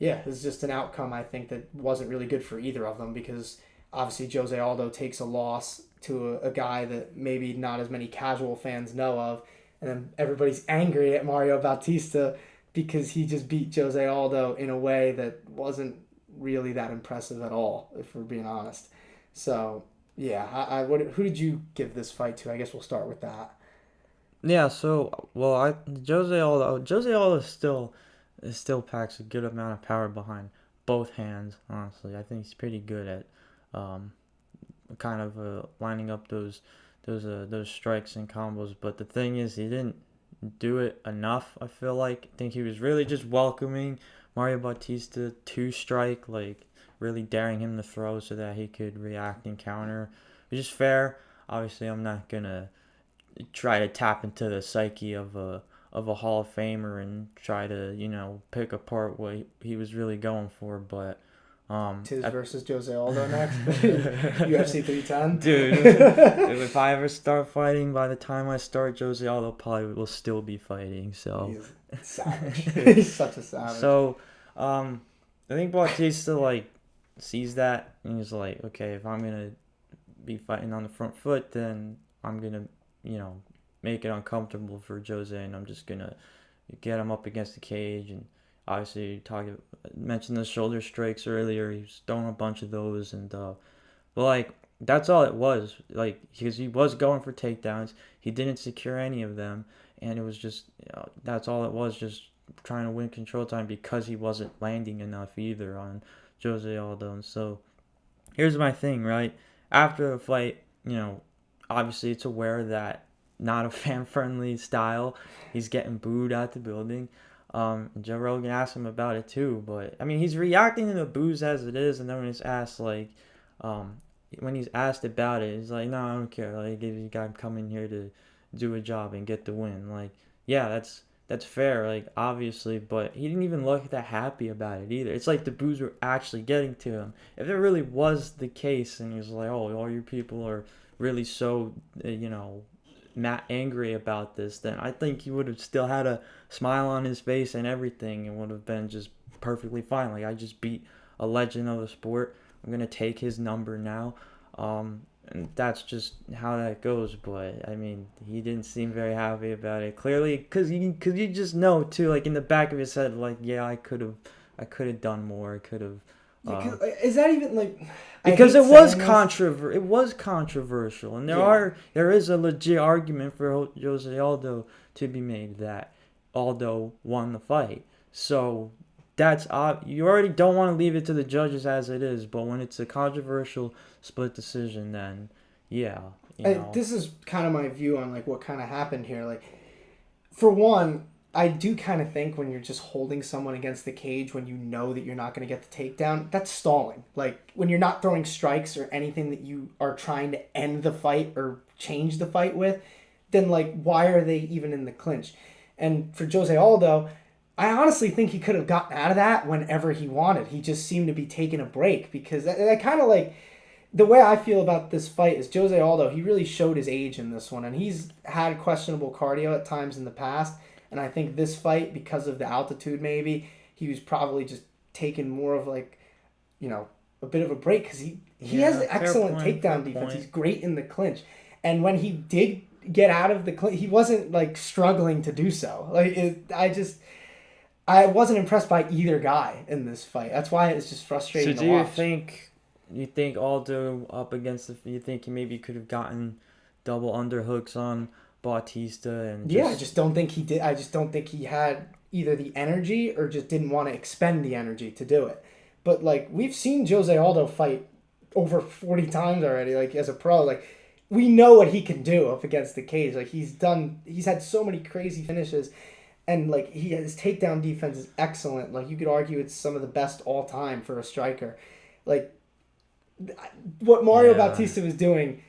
yeah, it was just an outcome, I think, that wasn't really good for either of them, because obviously Jose Aldo takes a loss to a guy that maybe not as many casual fans know of, and then everybody's angry at Mario Bautista because he just beat Jose Aldo in a way that wasn't really that impressive at all, if we're being honest. So yeah, who did you give this fight to? I guess we'll start with that. Yeah, so Jose Aldo still packs a good amount of power behind both hands. Honestly, I think he's pretty good at kind of lining up those strikes and combos. But the thing is, he didn't do it enough. I feel like he was really just welcoming Mario Bautista 2-strike, like really daring him to throw so that he could react and counter, which is fair. Obviously, I'm not gonna try to tap into the psyche of a Hall of Famer and try to, pick apart what he was really going for, but Tiz versus Jose Aldo next. UFC 310. Dude, if I ever start fighting, by the time I start, Jose Aldo probably will still be fighting. So he's savage. He's such a savage. So, I think Bautista sees that and he's like, okay, if I'm gonna be fighting on the front foot, then I'm gonna, make it uncomfortable for Jose, and I'm just gonna get him up against the cage. And obviously, mentioned the shoulder strikes earlier. He was throwing a bunch of those, and but that's all it was. Because he was going for takedowns, he didn't secure any of them, and it was just that's all it was. Just trying to win control time because he wasn't landing enough either on Jose Aldo. And so here's my thing, right? After the fight, obviously it's aware that not a fan-friendly style. He's getting booed out the building. Joe Rogan asked him about it too, but I mean he's reacting to the boos as it is, and then when he's asked about it, he's like, no, I don't care. Like, if you got coming here to do a job and get the win, yeah, that's fair, obviously, but he didn't even look that happy about it either. It's like the boos were actually getting to him. If it really was the case, and he was like, oh, all you people are really so, not angry about this, then I think he would have still had a smile on his face and everything, and would have been just perfectly fine. I just beat a legend of the sport. I'm gonna take his number now, and that's just how that goes. But I mean, he didn't seem very happy about it. Clearly, because you just know too, in the back of his head, yeah, I could have done more. I could have. Is that even because it was controversial, and there is a legit argument for Jose Aldo to be made that Aldo won the fight. So that's you already don't want to leave it to the judges as it is, but when it's a controversial split decision, then yeah. This is kind of my view on what kind of happened here. For one, I do kind of think when you're just holding someone against the cage when you know that you're not going to get the takedown, that's stalling. When you're not throwing strikes or anything that you are trying to end the fight or change the fight with, then why are they even in the clinch? And for Jose Aldo, I honestly think he could have gotten out of that whenever he wanted. He just seemed to be taking a break, because that kind of the way I feel about this fight is Jose Aldo, he really showed his age in this one, and he's had questionable cardio at times in the past. And I think this fight, because of the altitude maybe, he was probably just taking more of a bit of a break, because he has excellent takedown defense. He's great in the clinch. And when he did get out of the clinch, he wasn't struggling to do so. I wasn't impressed by either guy in this fight. That's why it's just frustrating to watch. So do you think Aldo up against you think he maybe could have gotten double underhooks on Bautista? And I just don't think he did. I just don't think he had either the energy or just didn't want to expend the energy to do it. But we've seen Jose Aldo fight over 40 times already, as a pro. We know what he can do up against the cage. He's had so many crazy finishes, and his takedown defense is excellent. You could argue it's some of the best all time for a striker. What Mario Bautista was doing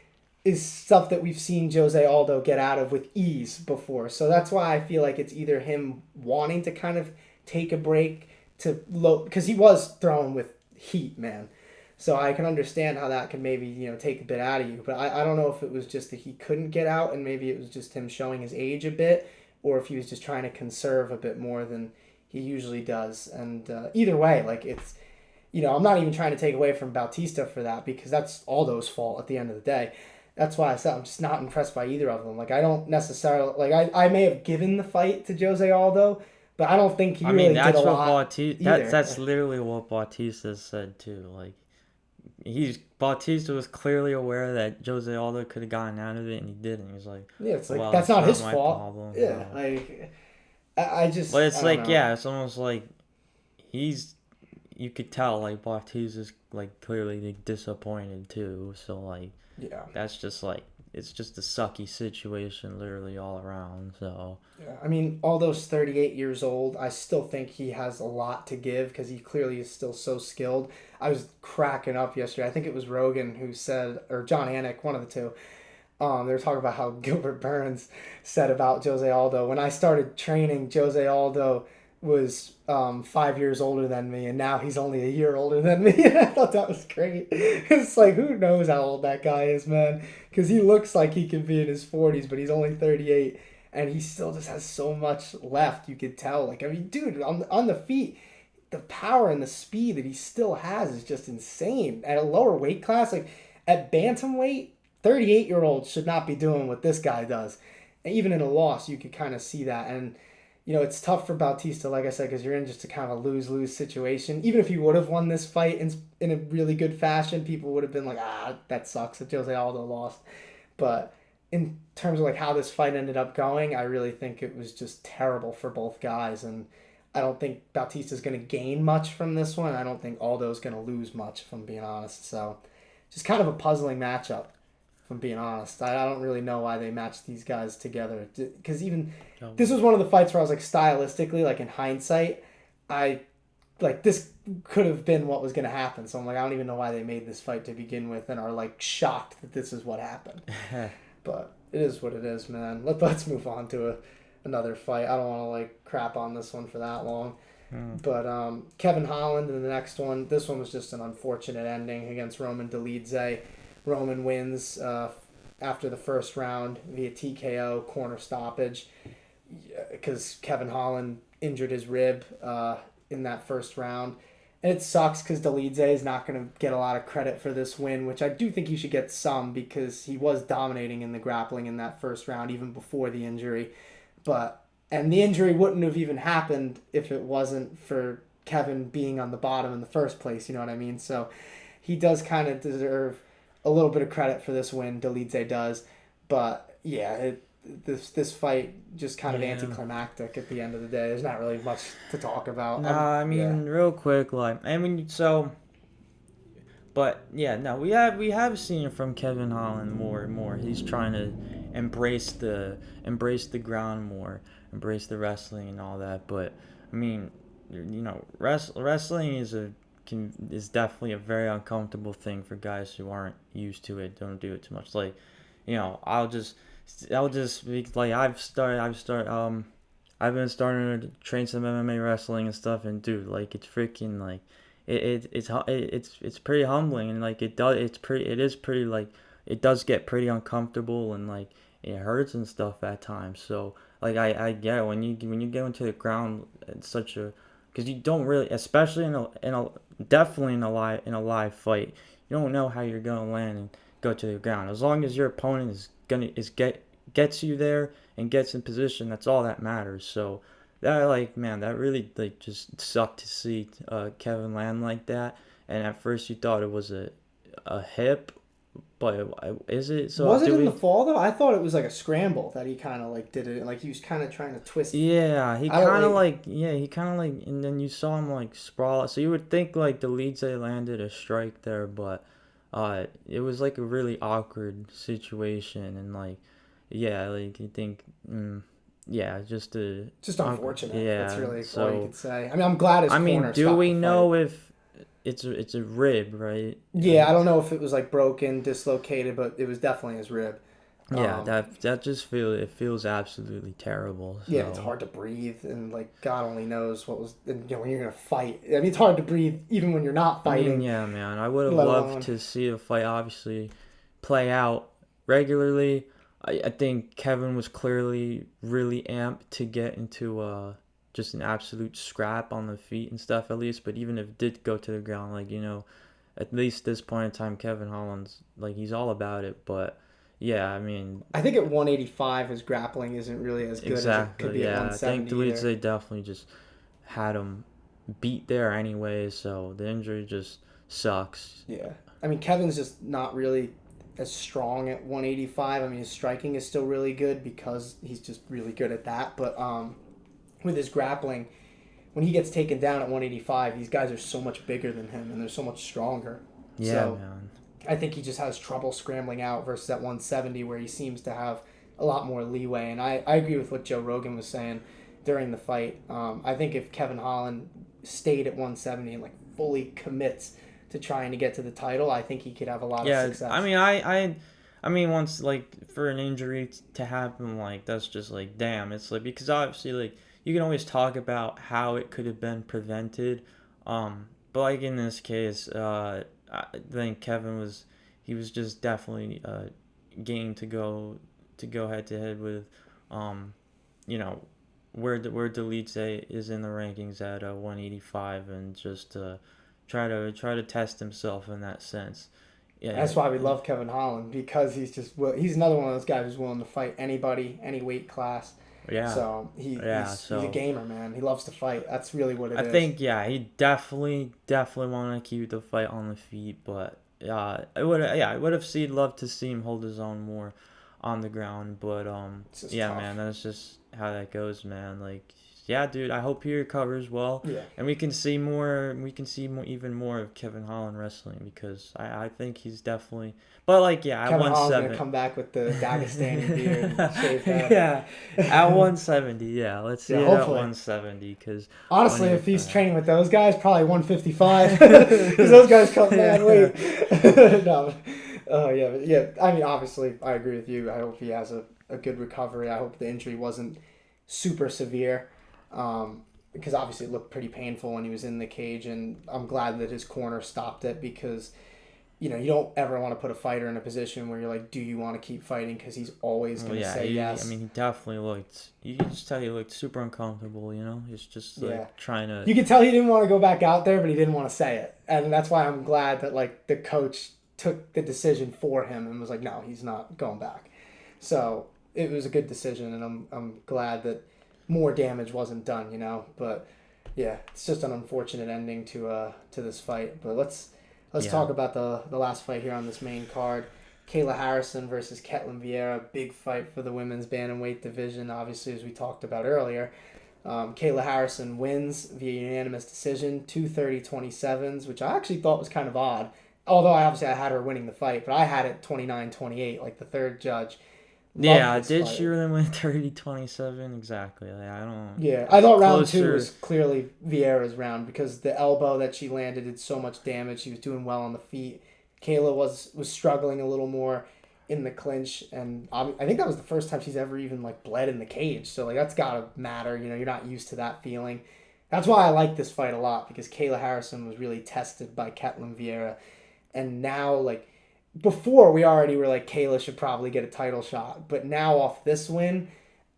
is stuff that we've seen Jose Aldo get out of with ease before. So that's why I feel it's either him wanting to kind of take a break because he was throwing with heat, man. So I can understand how that can maybe, take a bit out of you. But I don't know if it was just that he couldn't get out, and maybe it was just him showing his age a bit, or if he was just trying to conserve a bit more than he usually does. And either way, it's, I'm not even trying to take away from Bautista for that, because that's Aldo's fault at the end of the day. That's why I said I'm just not impressed by either of them. I don't necessarily I may have given the fight to Jose Aldo, but I don't think he really did a lot. That's literally what Bautista said too. Bautista was clearly aware that Jose Aldo could have gotten out of it, and he didn't. He was like, yeah, it's that's not his fault. Problem. Yeah, I just. But it's it's almost like you could tell Bautista's clearly disappointed too. So yeah, that's just it's just a sucky situation literally all around. So Yeah, I mean, Aldo's 38 years old. I still think he has a lot to give because he clearly is still so skilled. I was cracking up yesterday. I think it was Rogan who said, or John Anik, one of the two. They were talking about how Gilbert Burns said about Jose Aldo. When I started training, Jose Aldo was 5 years older than me, and now he's only a year older than me. I thought that was great. It's like, who knows how old that guy is, man? Because he looks like he could be in his 40s, but he's only 38, and he still just has so much left. You could tell. Like, I mean, dude, on the feet, the power and the speed that he still has is just insane. At a lower weight class, like at bantamweight, 38-year-olds should not be doing what this guy does. And even in a loss, you could kind of see that. And, you know, it's tough for Bautista, like I said, because you're in just a kind of a lose-lose situation. Even if he would have won this fight in a really good fashion, people would have been like, that sucks that Jose Aldo lost. But in terms of like how this fight ended up going, I really think it was just terrible for both guys. And I don't think Bautista's going to gain much from this one. I don't think Aldo's going to lose much, if I'm being honest. So just kind of a puzzling matchup. If I'm being honest, I don't really know why they matched these guys together. Because even this was one of the fights where I was like, stylistically, like in hindsight, this could have been what was going to happen. So I'm like, I don't even know why they made this fight to begin with, and are like shocked that this is what happened. But it is what it is, man. Let's move on to another fight. I don't want to like crap on this one for that long. But Kevin Holland in the next one. This one was just an unfortunate ending against Roman Dolidze. Roman wins after the first round via TKO corner stoppage because Kevin Holland injured his rib in that first round. And it sucks because Dolidze is not going to get a lot of credit for this win, which I do think he should get some because he was dominating in the grappling in that first round even before the injury. And the injury wouldn't have even happened if it wasn't for Kevin being on the bottom in the first place, you know what I mean? So he does kind of deserve a little bit of credit for this win, Dolidze does. But yeah, this fight just kind of anticlimactic at the end of the day. There's not really much to talk about. Real quick, like, but yeah, no, we have seen it from Kevin Holland more and more. He's trying to embrace the ground more, embrace the wrestling and all that. But I mean, you know, wrestling is definitely a very uncomfortable thing for guys who aren't used to it. Don't do it too much. Like, you know, I'll just be like, I've been starting to train some MMA wrestling and stuff, and dude, like, it's freaking like it's pretty humbling, and like it does get pretty uncomfortable, and like it hurts and stuff at times. So like I get it. when you get into the ground, it's such a, because you don't really, especially definitely in a live fight, you don't know how you're gonna land and go to the ground. As long as your opponent gets you there and gets in position, that's all that matters. So that really like just sucked to see Kevin land like that. And at first you thought it was a hip, but is it? So was it in the fall though? I thought it was like a scramble that he kind of like did it, like he was kind of trying to twist. Yeah, he kind of like, and then you saw him like sprawl. So you would think like Dolidze landed a strike there, but it was like a really awkward situation, and like, yeah, like you think, just unfortunate. Yeah, that's really all you could say. I mean, I'm glad his corner stopped the fight. Do we know if it's a rib, right? Yeah, I don't know if it was like broken, dislocated, but it was definitely his rib. Yeah, that just feels absolutely terrible. So. Yeah, it's hard to breathe, and like God only knows what was. And, you know, when you're gonna fight, I mean, it's hard to breathe even when you're not fighting. I mean, yeah, man, I would have loved to see the fight obviously play out regularly. I think Kevin was clearly really amped to get into just an absolute scrap on the feet and stuff, at least. But even if it did go to the ground, like, you know, at least this point in time, Kevin Holland's like, he's all about it. But yeah, I mean, I think at 185 his grappling isn't really as good as it could be at 170. I think Dolidze definitely just had him beat there anyway, so the injury just sucks. Yeah, I mean, Kevin's just not really as strong at 185. I mean, his striking is still really good because he's just really good at that. But with his grappling, when he gets taken down at 185, these guys are so much bigger than him and they're so much stronger. Yeah, so, man. I think he just has trouble scrambling out versus at 170 where he seems to have a lot more leeway. And I agree with what Joe Rogan was saying during the fight. I think if Kevin Holland stayed at 170 and like fully commits to trying to get to the title, I think he could have a lot of success. I mean, once, like, for an injury to happen, like, that's just, like, damn. It's, like, because obviously, like, you can always talk about how it could have been prevented. But, like, in this case, I think Kevin was just definitely game to go head-to-head with, you know, where Dolidze is in the rankings at 185, and just try to test himself in that sense. Yeah, that's why we love Kevin Holland, because he's another one of those guys who's willing to fight anybody, any weight class. Yeah. So he's a gamer, man. He loves to fight. That's really what it is. I think he definitely want to keep the fight on the feet, but I would have loved to see him hold his own more on the ground, but tough. Man, that's just how that goes, man. Like, yeah, dude, I hope he recovers well. Yeah. And we can see more. Even more of Kevin Holland wrestling, because I think he's definitely. But like, yeah, at 170. Kevin Holland's gonna come back with the Dagestani beard and shave head. Yeah, at 170. Yeah, let's see it at 170. Because honestly, if he's training with those guys, probably 155. Because those guys cut mad weight. No. Yeah. I mean, obviously, I agree with you. I hope he has a good recovery. I hope the injury wasn't super severe. Because obviously it looked pretty painful when he was in the cage, and I'm glad that his corner stopped it, because you don't ever want to put a fighter in a position where you're like, do you want to keep fighting? Because he's always going to say yes. I mean, he definitely looked, you can just tell he looked super uncomfortable, He's just trying to. You could tell he didn't want to go back out there, but he didn't want to say it. And that's why I'm glad that like the coach took the decision for him and was like, no, he's not going back. So it was a good decision, and I'm glad that more damage wasn't done, but yeah, it's just an unfortunate ending to this fight. But let's talk about the last fight here on this main card. Kayla Harrison versus Ketlen Vieira, big fight for the women's bantamweight division, obviously, as we talked about earlier. Kayla Harrison wins via unanimous decision, 230-27s, which I actually thought was kind of odd, although I had her winning the fight, but I had it 29-28, like the third judge. Did she really win 30-27? Exactly. I thought round 2 was clearly Vieira's round, because the elbow that she landed did so much damage. She was doing well on the feet. Kayla was struggling a little more in the clinch, and I think that was the first time she's ever even like bled in the cage. So like that's gotta matter. You're not used to that feeling. That's why I like this fight a lot, because Kayla Harrison was really tested by Ketlen Vieira, and now like. Before, we already were like, Kayla should probably get a title shot. But now, off this win,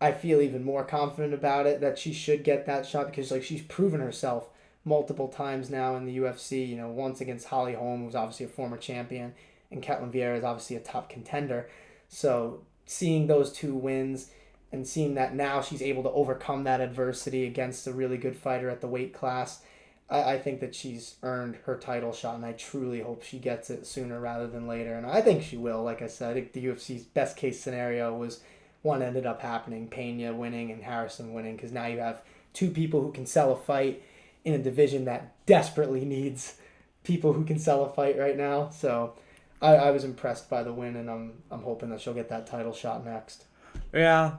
I feel even more confident about it, that she should get that shot, because like she's proven herself multiple times now in the UFC. Once against Holly Holm, who's obviously a former champion, and Ketlen Vieira is obviously a top contender. So seeing those two wins and seeing that now she's able to overcome that adversity against a really good fighter at the weight class, I think that she's earned her title shot, and I truly hope she gets it sooner rather than later. And I think she will. Like I said, I think the UFC's best case scenario was one ended up happening, Pena winning and Harrison winning, because now you have two people who can sell a fight in a division that desperately needs people who can sell a fight right now. So I was impressed by the win, and I'm hoping that she'll get that title shot next. Yeah,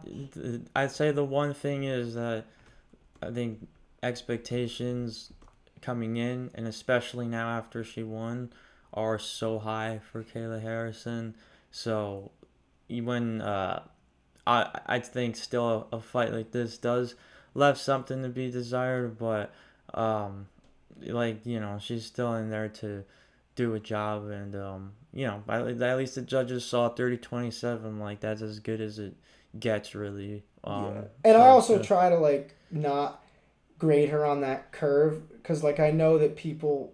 I'd say the one thing is that I think expectations coming in, and especially now after she won, are so high for Kayla Harrison. So when I think still a fight like this does left something to be desired, but she's still in there to do a job, and at least the judges saw 30-27, like that's as good as it gets, really. And I also try to like not grade her on that curve, because like I know that people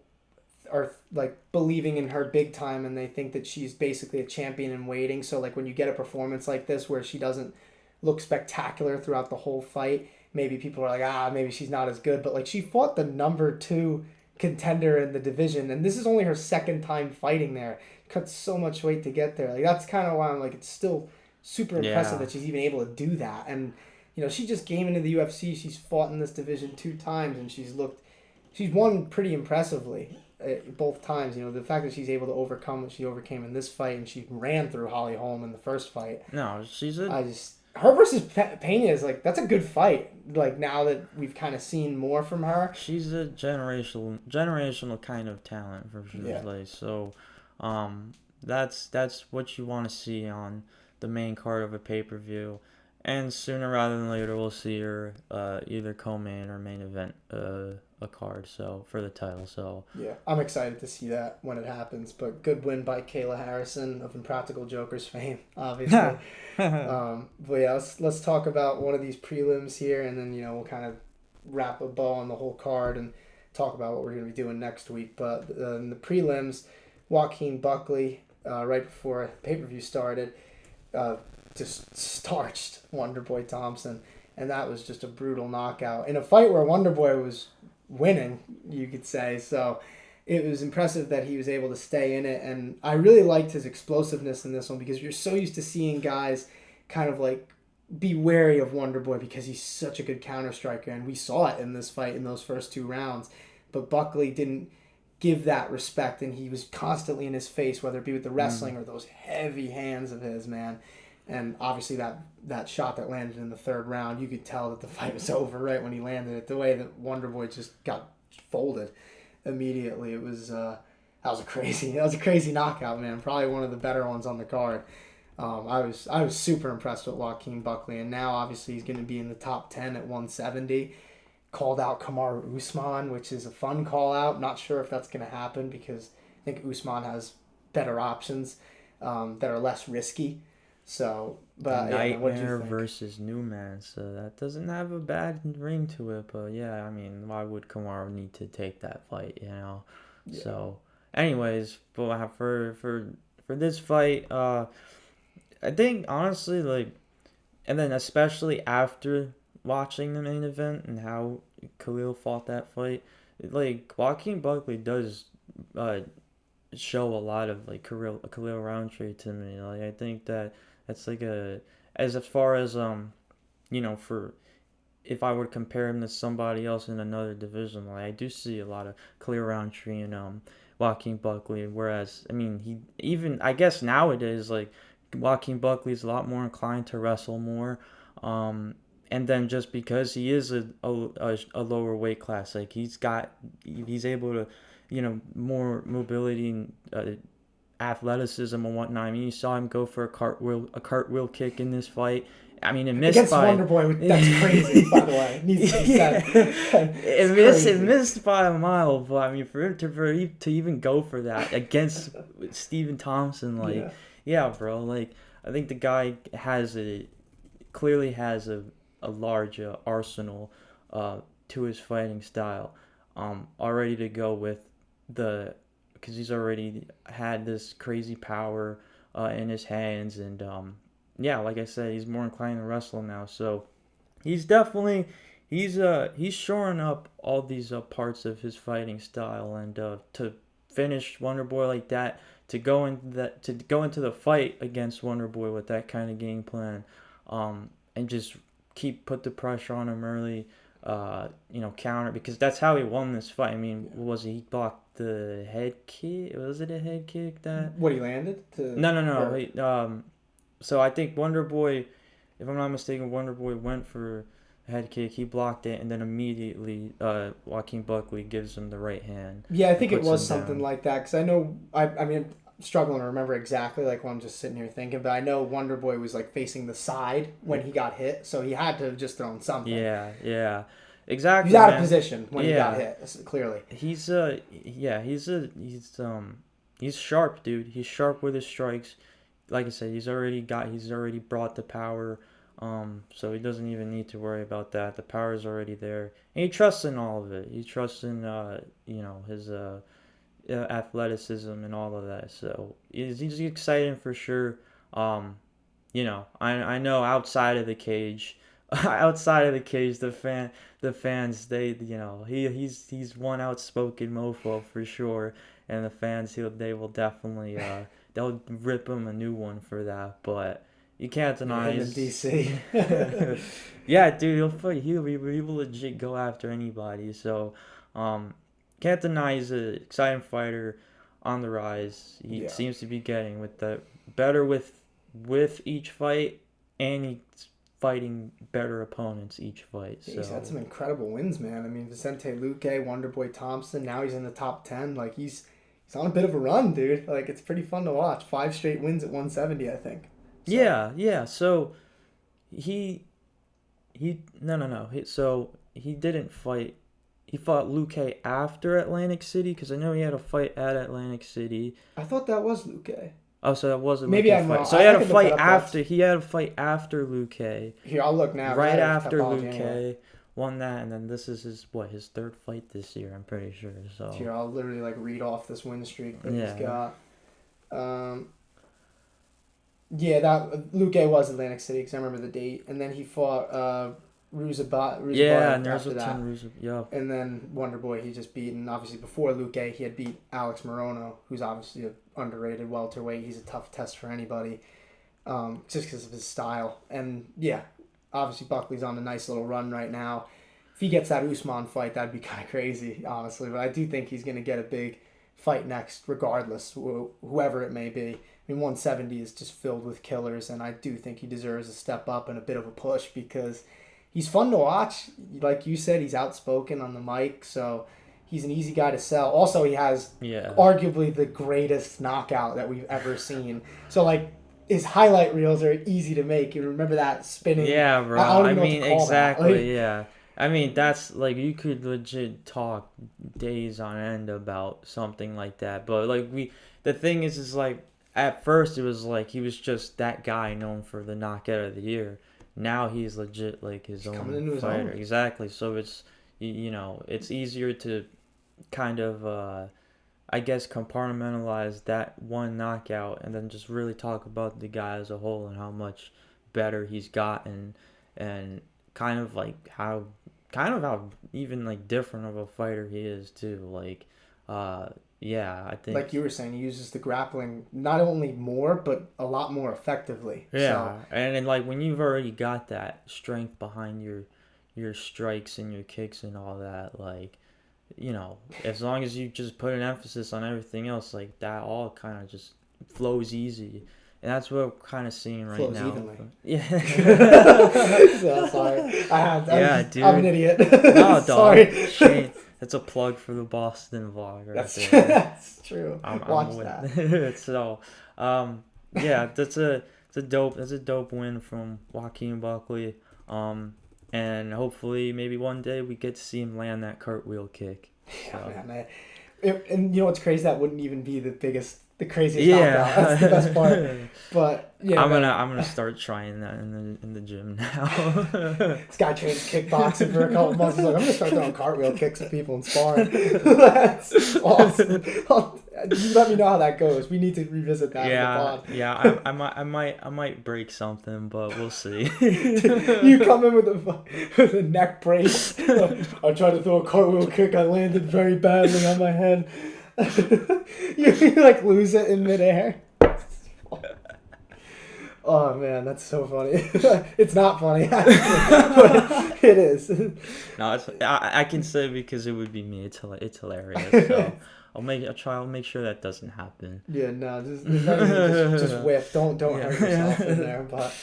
are like believing in her big time, and they think that she's basically a champion in waiting. So like when you get a performance like this where she doesn't look spectacular throughout the whole fight, maybe people are like, maybe she's not as good. But like she fought the number 2 contender in the division, and this is only her second time fighting there. Cut so much weight to get there. Like that's kind of why I'm like, it's still super impressive that she's even able to do that. And she just came into the UFC. She's fought in this division 2 times, and she's won pretty impressively. both times. You know, the fact that she's able to overcome what she overcame in this fight, and she ran through Holly Holm in the first fight. No, Her versus Pena is like, that's a good fight. Like, now that we've kind of seen more from her, she's a generational kind of talent for sure. Yeah. Like, so, that's what you want to see on the main card of a pay-per-view, and sooner rather than later we'll see her either co-main or main event a card, so for the title. So yeah, I'm excited to see that when it happens. But good win by Kayla Harrison of Impractical Jokers fame, obviously. But yeah, let's talk about one of these prelims here, and then we'll kind of wrap a bow on the whole card and talk about what we're going to be doing next week. But in the prelims, Joaquin Buckley, right before pay-per-view started, just starched Wonderboy Thompson, and that was just a brutal knockout in a fight where Wonderboy was winning, you could say. So it was impressive that he was able to stay in it, and I really liked his explosiveness in this one, because you're so used to seeing guys kind of like be wary of Wonderboy because he's such a good counter striker, and we saw it in this fight in those first 2 rounds. But Buckley didn't give that respect, and he was constantly in his face, whether it be with the wrestling or those heavy hands of his, man. And obviously that shot that landed in the 3rd round, you could tell that the fight was over right when he landed it. The way that Wonderboy just got folded immediately, it was that was a crazy knockout, man. Probably one of the better ones on the card. I was super impressed with Joaquin Buckley, and now obviously he's going to be in the top 10 at 170. Called out Kamaru Usman, which is a fun call out. Not sure if that's going to happen, because I think Usman has better options that are less risky. So, but Nightmare versus Newman, so that doesn't have a bad ring to it. But yeah, I mean, why would Kamaru need to take that fight? Yeah. So, anyways, but for this fight, I think honestly, like, and then especially after watching the main event and how Khalil fought that fight, like, Joaquin Buckley does show a lot of like Khalil Rountree to me. Like, I think that's like as far as for if I would compare him to somebody else in another division, like, I do see a lot of Khalil Rountree and Joaquin Buckley. Whereas, I mean, I guess nowadays, like, Joaquin Buckley is a lot more inclined to wrestle more. And then just because he is a lower weight class, like, he's able to, more mobility and athleticism and whatnot. I mean, you saw him go for a cartwheel kick in this fight. I mean, it missed against by Wonderboy. That's crazy, by the way. Needs to be said. It missed by a mile, but I mean, for him to even go for that against Stephen Thompson, like, yeah, bro, like, I think the guy clearly has a large arsenal to his fighting style, already to go with because he's already had this crazy power in his hands, and like I said, he's more inclined to wrestle now. So he's definitely he's shoring up all these parts of his fighting style, and to finish Wonderboy like that, to go into the fight against Wonderboy with that kind of game plan, and just put the pressure on him early, counter, because that's how he won this fight. I mean, he blocked the head kick? Was it a head kick that? What, he landed? No. So I think Wonderboy, if I'm not mistaken, Wonderboy went for a head kick. He blocked it, and then immediately Joaquin Buckley gives him the right hand. Yeah, I think it was something like that, because I know, I mean, I'm struggling to remember exactly, like, when I'm just sitting here thinking, but I know Wonderboy was, like, facing the side when he got hit, so he had to have just thrown something. Yeah. Exactly. He's out of position when he got hit, clearly. He's sharp, dude. He's sharp with his strikes. Like I said, he's already brought the power, so he doesn't even need to worry about that. The power is already there, and he trusts in all of it. He trusts in his athleticism and all of that. So he's exciting for sure. I know outside of the cage, the fans, he's one outspoken mofo for sure, and the fans, they will definitely they'll rip him a new one for that. But you can't deny him in DC. Yeah, dude, he will legit go after anybody. So can't deny he's an exciting fighter on the rise. He seems to be getting better with each fight, and he's fighting better opponents each fight. So. He's had some incredible wins, man. I mean, Vicente Luque, Wonderboy Thompson, now he's in the top 10. Like, he's on a bit of a run, dude. Like, it's pretty fun to watch. 5 straight wins at 170, I think. So. Yeah. So, so, he didn't fight. He fought Luque after Atlantic City, because I know he had a fight at Atlantic City. I thought that was Luque. Oh, so that wasn't maybe I'm fight. wrong. So he had a fight after. He had a fight after Luque. Here, I'll look now. Right after Luque won that, and then this is his third fight this year. I'm pretty sure. So here, I'll literally read off this win streak that he's got. That Luque was Atlantic City, because I remember the date, and then he fought Ruzabat. Yeah, and there's a And then Wonderboy, he just beat, and obviously before Luque, he had beat Alex Morono, who's obviously an underrated welterweight. He's a tough test for anybody, just because of his style. And yeah, obviously Buckley's on a nice little run right now. If he gets that Usman fight, that'd be kind of crazy, honestly. But I do think he's going to get a big fight next, regardless, whoever it may be. I mean, 170 is just filled with killers, and I do think he deserves a step up and a bit of a push, because he's fun to watch. Like you said, he's outspoken on the mic, so he's an easy guy to sell. Also, he has arguably the greatest knockout that we've ever seen. So, his highlight reels are easy to make. You remember that spinning? Yeah, bro. I mean, exactly, yeah. I mean, that's, you could legit talk days on end about something like that. But, the thing is at first it was he was just that guy known for the knockout of the year. Now he's legit his own fighter. Exactly. So it's it's easier to kind of I guess compartmentalize that one knockout and then just really talk about the guy as a whole and how much better he's gotten, and kind of how even different of a fighter he is too. I think, like you were saying, he uses the grappling not only more, but a lot more effectively. Yeah, so. And then when you've already got that strength behind your strikes and your kicks and all that, as long as you just put an emphasis on everything else, that all kind of just flows easy. And that's what we're kind of seeing right flows now. Evenly. Yeah. So, sorry. Dude. I'm an idiot. No, dog. Sorry. Shane. That's a plug for the Boston vlog right that's there. That's true. Watch that. So, that's a dope win from Joaquin Buckley. And hopefully maybe one day we get to see him land that cartwheel kick. So. Yeah, man. And you know what's crazy? That wouldn't even be the craziest knockout. That's the best part. But yeah, I'm gonna start trying that in the gym now. This guy trains kickboxing for a couple months. He's like, I'm gonna start throwing cartwheel kicks at people and sparring. That's awesome. You let me know how that goes. We need to revisit that. Yeah. I might break something, but we'll see. You come in with a neck brace. I tried to throw a cartwheel kick. I landed very badly on my head. You lose it in midair. Oh man, that's so funny. It's not funny, but it is. No, I can say because it would be me. It's hilarious. So I'll make sure that doesn't happen. Yeah, no, just whiff. Don't hurt yourself in there. But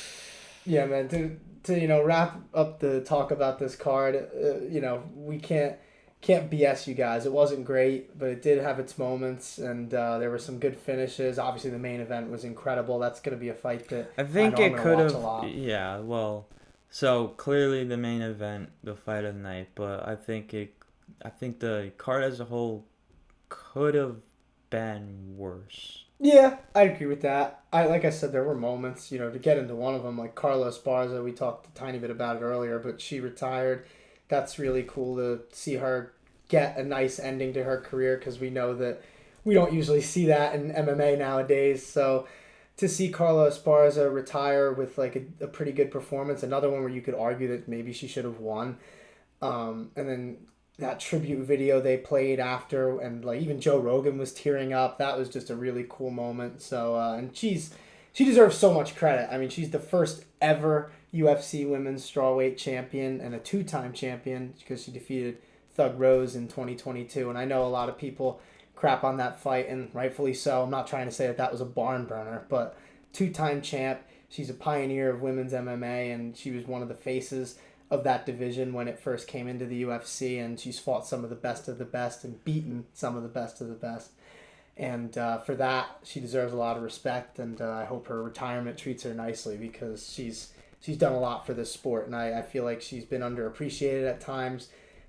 yeah, man, to wrap up the talk about this card, we can't BS you guys. It wasn't great, but it did have its moments, and there were some good finishes. Obviously, the main event was incredible. That's going to be a fight that I think it could have. Yeah, well, so clearly the main event, the fight of the night, but I think the card as a whole could have been worse. Yeah, I agree with that. Like I said, there were moments, to get into one of them, like Carla Esparza. We talked a tiny bit about it earlier, but she retired. That's really cool to see her get a nice ending to her career, because we know that we don't usually see that in MMA nowadays. So to see Carla Esparza retire with a pretty good performance, another one where you could argue that maybe she should have won. And then that tribute video they played after, and even Joe Rogan was tearing up. That was just a really cool moment. So and she deserves so much credit. I mean, she's the first ever UFC women's strawweight champion and a 2-time champion, because she defeated Thug Rose in 2022, and I know a lot of people crap on that fight, and rightfully so. I'm not trying to say that that was a barn burner, but two-time champ. She's a pioneer of women's MMA, and she was one of the faces of that division when it first came into the UFC, and she's fought some of the best and beaten some of the best of the best. And for that, she deserves a lot of respect, and I hope her retirement treats her nicely, because she's done a lot for this sport, and I feel like she's been underappreciated at times,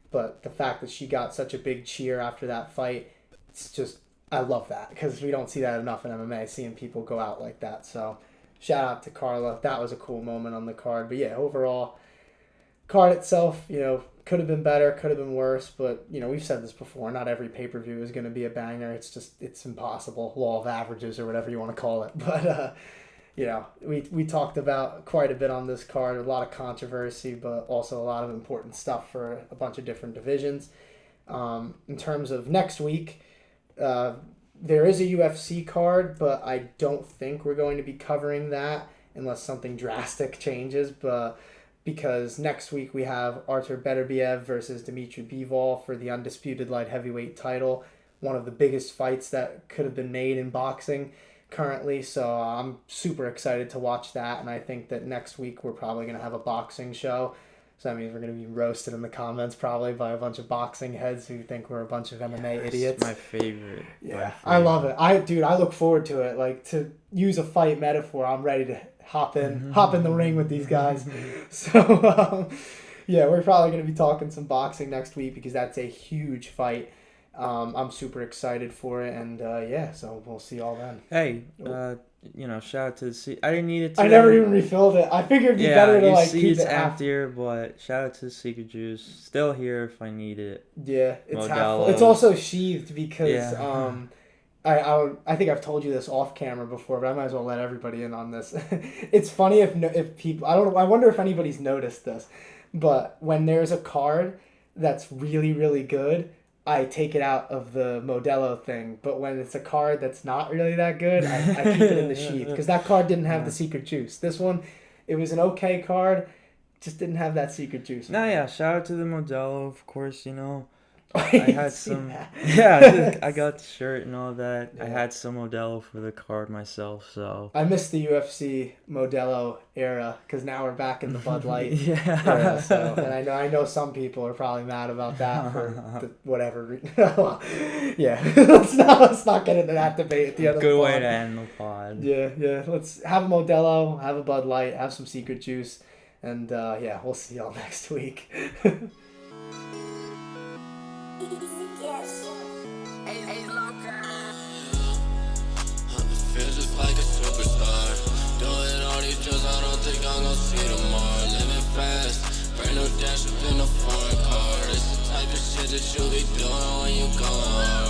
but the fact that she got such a big cheer after that fight, it's just, I love that, because we don't see that enough in MMA, seeing people go out like that. So shout out to Carla. That was a cool moment on the card. But yeah, overall, card itself, could have been better, could have been worse, but we've said this before, not every pay-per-view is going to be a banger. It's impossible, law of averages or whatever you want to call it. But we talked about quite a bit on this card, a lot of controversy, but also a lot of important stuff for a bunch of different divisions. In terms of next week, there is a UFC card, but I don't think we're going to be covering that unless something drastic changes, but because next week we have Artur Beterbiev versus Dmitry Bivol for the undisputed light heavyweight title, one of the biggest fights that could have been made in boxing currently, so I'm super excited to watch that, and I think that next week we're probably going to have a boxing show, so that means we're going to be roasted in the comments probably by a bunch of boxing heads who think we're a bunch of MMA idiots. My favorite. Yeah, I love it. I look forward to it. Like, to use a fight metaphor, I'm ready to hop in the ring with these guys. So, we're probably going to be talking some boxing next week, because that's a huge fight. I'm super excited for it, and so we'll see y'all then. Hey, shout out to the I didn't need it today. I never even refilled it. I figured it'd be better to keep it's it half. emptier, but shout out to the Secret Juice. Still here if I need it. Yeah, it's Modelo. half full. It's also sheathed because I think I've told you this off camera before, but I might as well let everybody in on this. It's funny if people, I wonder if anybody's noticed this, but when there's a card that's really, really good, I take it out of the Modelo thing, but when it's a card that's not really that good, I keep it in the sheath, because that card didn't have the secret juice. This one, it was an okay card, just didn't have that secret juice. Shout out to the Modelo, of course, I had some. I got the shirt and all that. Yeah. I had some Modelo for the card myself, so. I missed the UFC Modelo era, because now we're back in the Bud Light era. And I know some people are probably mad about that for whatever reason. Yeah, let's not get into that debate at the end of the pod. Good way to end the pod. Yeah. Let's have a Modelo, have a Bud Light, have some secret juice, and we'll see y'all next week. Feel just like a superstar. Doing all these drugs, I don't think I'm gonna see tomorrow. Living fast, brand new dash up in a foreign car. It's the type of shit that you be doing.